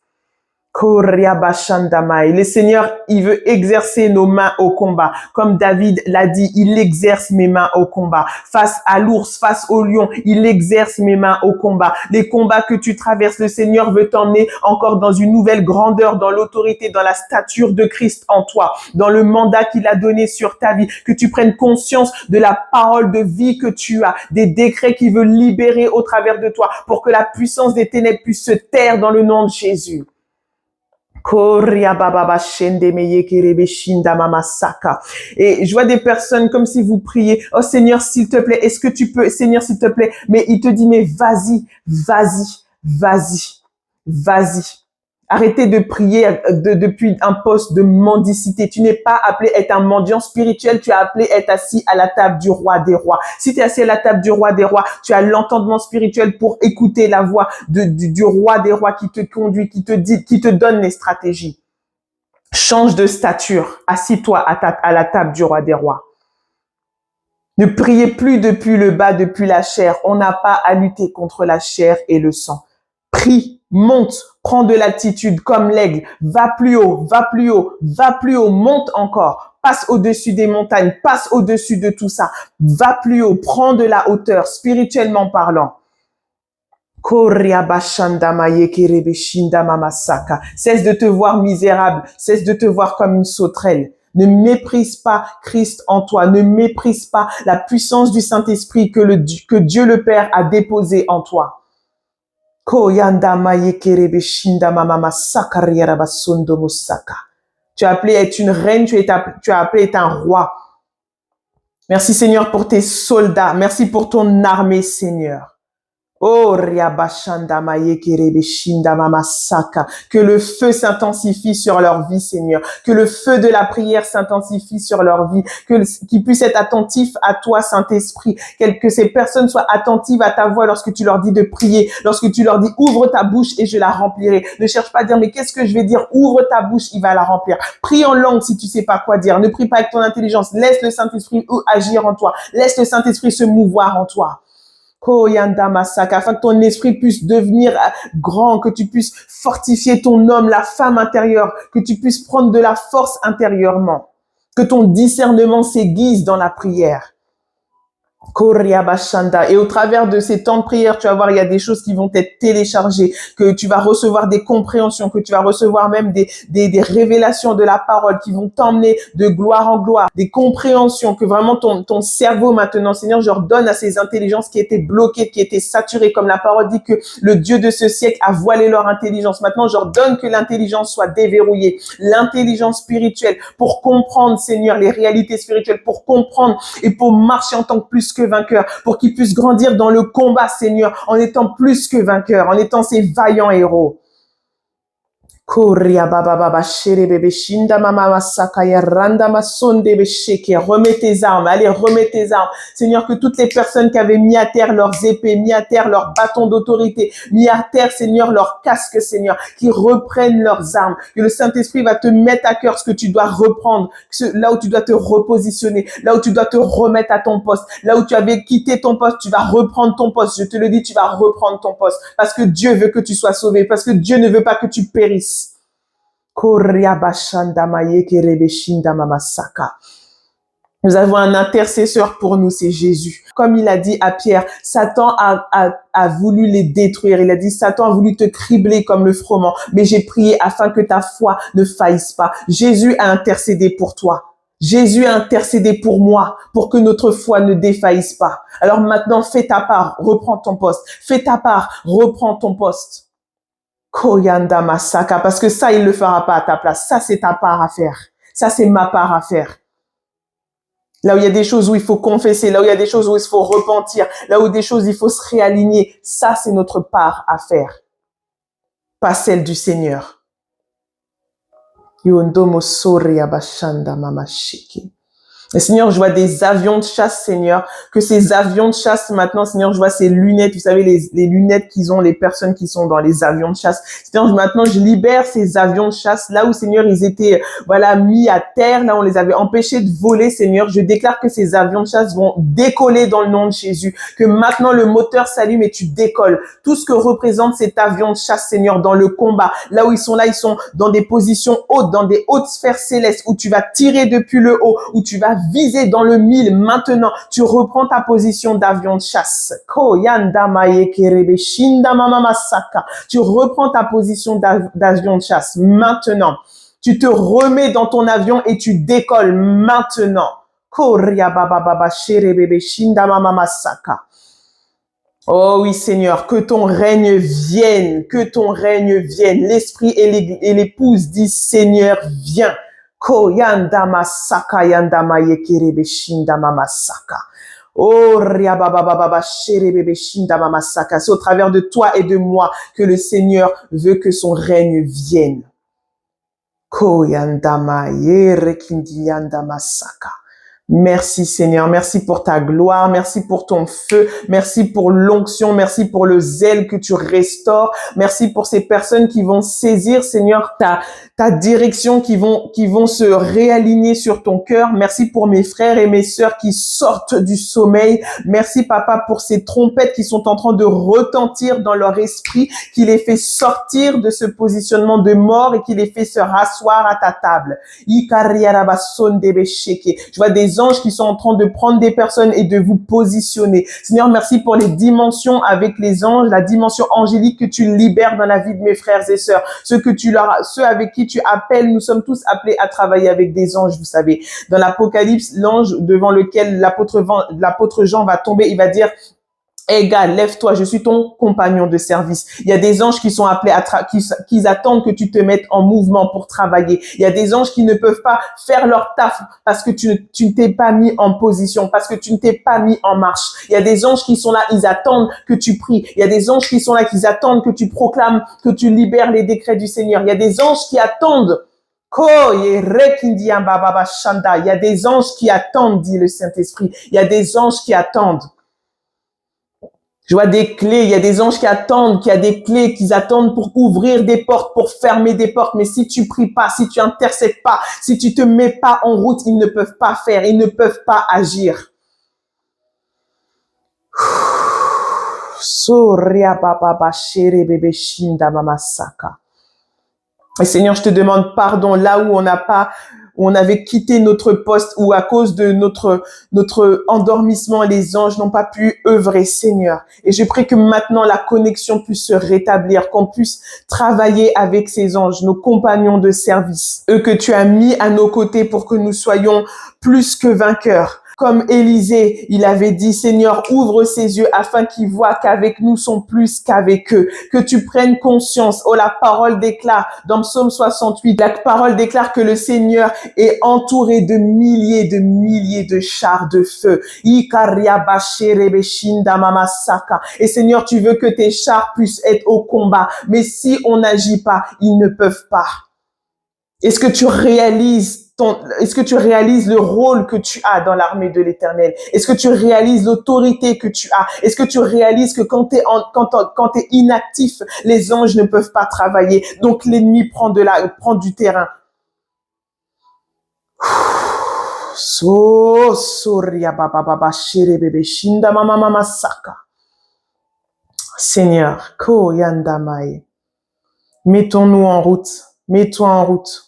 Le Seigneur, il veut exercer nos mains au combat. Comme David l'a dit, il exerce mes mains au combat. Face à l'ours, face au lion, il exerce mes mains au combat. Les combats que tu traverses, le Seigneur veut t'emmener encore dans une nouvelle grandeur, dans l'autorité, dans la stature de Christ en toi, dans le mandat qu'il a donné sur ta vie, que tu prennes conscience de la parole de vie que tu as, des décrets qu'il veut libérer au travers de toi, pour que la puissance des ténèbres puisse se taire dans le nom de Jésus. Koria baba shende meye kerebe shinda mama saka. Et je vois des personnes comme si vous priez, oh Seigneur, s'il te plaît, est-ce que tu peux, Seigneur, s'il te plaît, mais il te dit, mais vas-y, vas-y, vas-y, vas-y. Arrêtez de prier depuis un poste de mendicité. Tu n'es pas appelé être un mendiant spirituel, tu es appelé être assis à la table du roi des rois. Si tu es assis à la table du roi des rois, tu as l'entendement spirituel pour écouter la voix du roi des rois qui te conduit, qui te dit, qui te donne les stratégies. Change de stature, assis-toi à la table du roi des rois. Ne priez plus depuis le bas, depuis la chair. On n'a pas à lutter contre la chair et le sang. Prie, monte, prends de l'altitude comme l'aigle. Va plus haut, va plus haut, va plus haut, monte encore. Passe au-dessus des montagnes, passe au-dessus de tout ça. Va plus haut, prends de la hauteur, spirituellement parlant. Cesse de te voir misérable, cesse de te voir comme une sauterelle. Ne méprise pas Christ en toi, ne méprise pas la puissance du Saint-Esprit que Dieu le Père a déposé en toi. Tu es appelé à être une reine, tu es appelé à être un roi. Merci Seigneur pour tes soldats, merci pour ton armée Seigneur. Oh, Riabashanda Maye Kerebeshinda Mamasaka. Que le feu s'intensifie sur leur vie, Seigneur. Que le feu de la prière s'intensifie sur leur vie. Qu'ils puissent être attentifs à toi, Saint-Esprit. Que ces personnes soient attentives à ta voix lorsque tu leur dis de prier. Lorsque tu leur dis, ouvre ta bouche et je la remplirai. Ne cherche pas à dire, mais qu'est-ce que je vais dire? Ouvre ta bouche, il va la remplir. Prie en langue si tu sais pas quoi dire. Ne prie pas avec ton intelligence. Laisse le Saint-Esprit agir en toi. Laisse le Saint-Esprit se mouvoir en toi. Afin que ton esprit puisse devenir grand, que tu puisses fortifier ton homme, la femme intérieure, que tu puisses prendre de la force intérieurement, que ton discernement s'aiguise dans la prière. Et au travers de ces temps de prière, tu vas voir, il y a des choses qui vont être téléchargées, que tu vas recevoir des compréhensions, que tu vas recevoir même des révélations de la parole qui vont t'emmener de gloire en gloire, des compréhensions que vraiment ton cerveau maintenant, Seigneur, je redonne à ces intelligences qui étaient bloquées, qui étaient saturées, comme la parole dit que le Dieu de ce siècle a voilé leur intelligence. Maintenant, je redonne que l'intelligence soit déverrouillée, l'intelligence spirituelle pour comprendre, Seigneur, les réalités spirituelles, pour comprendre et pour marcher en tant que plus que vainqueur, pour qu'ils puissent grandir dans le combat, Seigneur, en étant plus que vainqueurs, en étant ces vaillants héros. Remets tes armes, allez, remets tes armes. Seigneur, que toutes les personnes qui avaient mis à terre leurs épées, mis à terre leurs bâtons d'autorité, mis à terre, Seigneur, leurs casques, Seigneur, qui reprennent leurs armes. Que le Saint-Esprit va te mettre à cœur ce que tu dois reprendre, là où tu dois te repositionner, là où tu dois te remettre à ton poste, là où tu avais quitté ton poste, tu vas reprendre ton poste. Je te le dis, tu vas reprendre ton poste parce que Dieu veut que tu sois sauvé, parce que Dieu ne veut pas que tu périsses. Nous avons un intercesseur pour nous, c'est Jésus. Comme il a dit à Pierre, Satan a voulu les détruire. Il a dit, Satan a voulu te cribler comme le froment, mais j'ai prié afin que ta foi ne faillisse pas. Jésus a intercédé pour toi. Jésus a intercédé pour moi, pour que notre foi ne défaillisse pas. Alors maintenant, fais ta part, reprends ton poste. Fais ta part, reprends ton poste. Koyanda Masaka, parce que ça, il le fera pas à ta place. Ça, c'est ta part à faire. Ça, c'est ma part à faire. Là où il y a des choses où il faut confesser, là où il y a des choses où il faut repentir, là où des choses il faut se réaligner, ça, c'est notre part à faire. Pas celle du Seigneur. Yondomo Sori Abashanda Mamashiki. Et Seigneur, je vois des avions de chasse, Seigneur, que ces avions de chasse, maintenant, Seigneur, je vois ces lunettes, vous savez, les lunettes qu'ils ont, les personnes qui sont dans les avions de chasse. Seigneur, maintenant, je libère ces avions de chasse, là où, Seigneur, ils étaient, voilà, mis à terre, là, on les avait empêchés de voler, Seigneur. Je déclare que ces avions de chasse vont décoller dans le nom de Jésus, que maintenant, le moteur s'allume et tu décolles. Tout ce que représente cet avion de chasse, Seigneur, dans le combat, là, ils sont dans des positions hautes, dans des hautes sphères célestes, où tu vas tirer depuis le haut, où tu vas viser dans le mille. Maintenant, tu reprends ta position d'avion de chasse. Tu reprends ta position d'avion de chasse. Maintenant, tu te remets dans ton avion et tu décolles maintenant. Oh oui, Seigneur, que ton règne vienne, que ton règne vienne. L'esprit et l'épouse disent, Seigneur, viens. Ko yandama saka yandama yekerebe shindama masaka. Oh, riababababa sherebebe shindama masaka. C'est au travers de toi et de moi que le Seigneur veut que son règne vienne. Ko yandama yerekindi yandama saka. Merci Seigneur, merci pour ta gloire, merci pour ton feu, merci pour l'onction, merci pour le zèle que tu restaures, merci pour ces personnes qui vont saisir Seigneur ta direction, qui vont se réaligner sur ton cœur. Merci pour mes frères et mes sœurs qui sortent du sommeil. Merci Papa pour ces trompettes qui sont en train de retentir dans leur esprit, qui les fait sortir de ce positionnement de mort et qui les fait se rasseoir à ta table. Je vois des anges qui sont en train de prendre des personnes et de vous positionner. Seigneur, merci pour les dimensions avec les anges, la dimension angélique que tu libères dans la vie de mes frères et sœurs. Ceux avec qui tu appelles, nous sommes tous appelés à travailler avec des anges, vous savez. Dans l'Apocalypse, l'ange devant lequel l'apôtre Jean va tomber, il va dire: hey gars, lève-toi, je suis ton compagnon de service. Il y a des anges qui sont appelés qui attendent que tu te mettes en mouvement pour travailler. Il y a des anges qui ne peuvent pas faire leur taf parce que tu ne t'es pas mis en position, parce que tu ne t'es pas mis en marche. Il y a des anges qui sont là, ils attendent que tu pries. Il y a des anges qui sont là, qui attendent que tu proclames, que tu libères les décrets du Seigneur. Il y a des anges qui attendent. Il y a des anges qui attendent, dit le Saint-Esprit. Il y a des anges qui attendent. Je vois des clés, il y a des anges qui attendent, qui a des clés, qu'ils attendent pour ouvrir des portes, pour fermer des portes. Mais si tu pries pas, si tu intercèdes pas, si tu te mets pas en route, ils ne peuvent pas faire, ils ne peuvent pas agir. Et Seigneur, je te demande pardon là où on avait quitté notre poste, ou à cause de notre endormissement, les anges n'ont pas pu œuvrer, Seigneur. Et je prie que maintenant la connexion puisse se rétablir, qu'on puisse travailler avec ces anges, nos compagnons de service, eux que tu as mis à nos côtés pour que nous soyons plus que vainqueurs. Comme Élisée, il avait dit, Seigneur, ouvre ses yeux afin qu'il voit qu'avec nous sont plus qu'avec eux. Que tu prennes conscience. Oh, la parole déclare dans Psaume 68, la parole déclare que le Seigneur est entouré de milliers de chars de feu. Et Seigneur, tu veux que tes chars puissent être au combat. Mais si on n'agit pas, ils ne peuvent pas. Est-ce que tu réalises le rôle que tu as dans l'armée de l'Éternel? Est-ce que tu réalises l'autorité que tu as? Est-ce que tu réalises que quand t'es inactif, les anges ne peuvent pas travailler? Donc l'ennemi prend du terrain. Seigneur, mettons-nous en route. Mets-toi en route.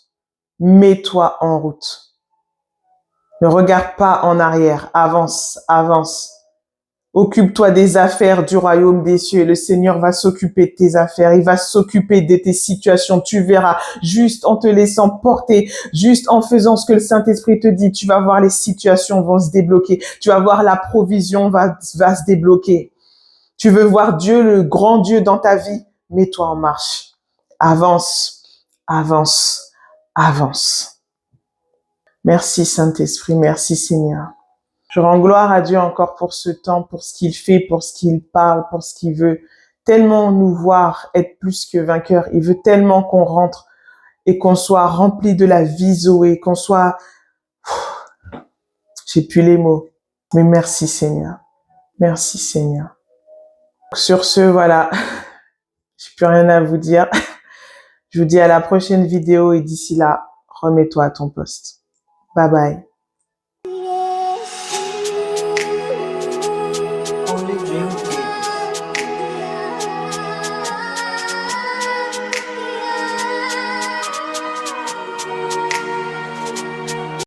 Mets-toi en route. Ne regarde pas en arrière. Avance, avance. Occupe-toi des affaires du royaume des cieux. Le Seigneur va s'occuper de tes affaires. Il va s'occuper de tes situations. Tu verras, juste en te laissant porter, juste en faisant ce que le Saint-Esprit te dit, tu vas voir, les situations vont se débloquer. Tu vas voir, la provision va se débloquer. Tu veux voir Dieu, le grand Dieu dans ta vie? Mets-toi en marche. Avance, avance. Avance. Merci Saint-Esprit, merci Seigneur. Je rends gloire à Dieu encore pour ce temps, pour ce qu'il fait, pour ce qu'il parle, pour ce qu'il veut tellement nous voir être plus que vainqueurs. Il veut tellement qu'on rentre et qu'on soit rempli de la vie Zoé, qu'on soit... J'ai plus les mots, mais merci Seigneur. Merci Seigneur. Sur ce, voilà, j'ai plus rien à vous dire. Je vous dis à la prochaine vidéo et d'ici là, remets-toi à ton poste. Bye bye.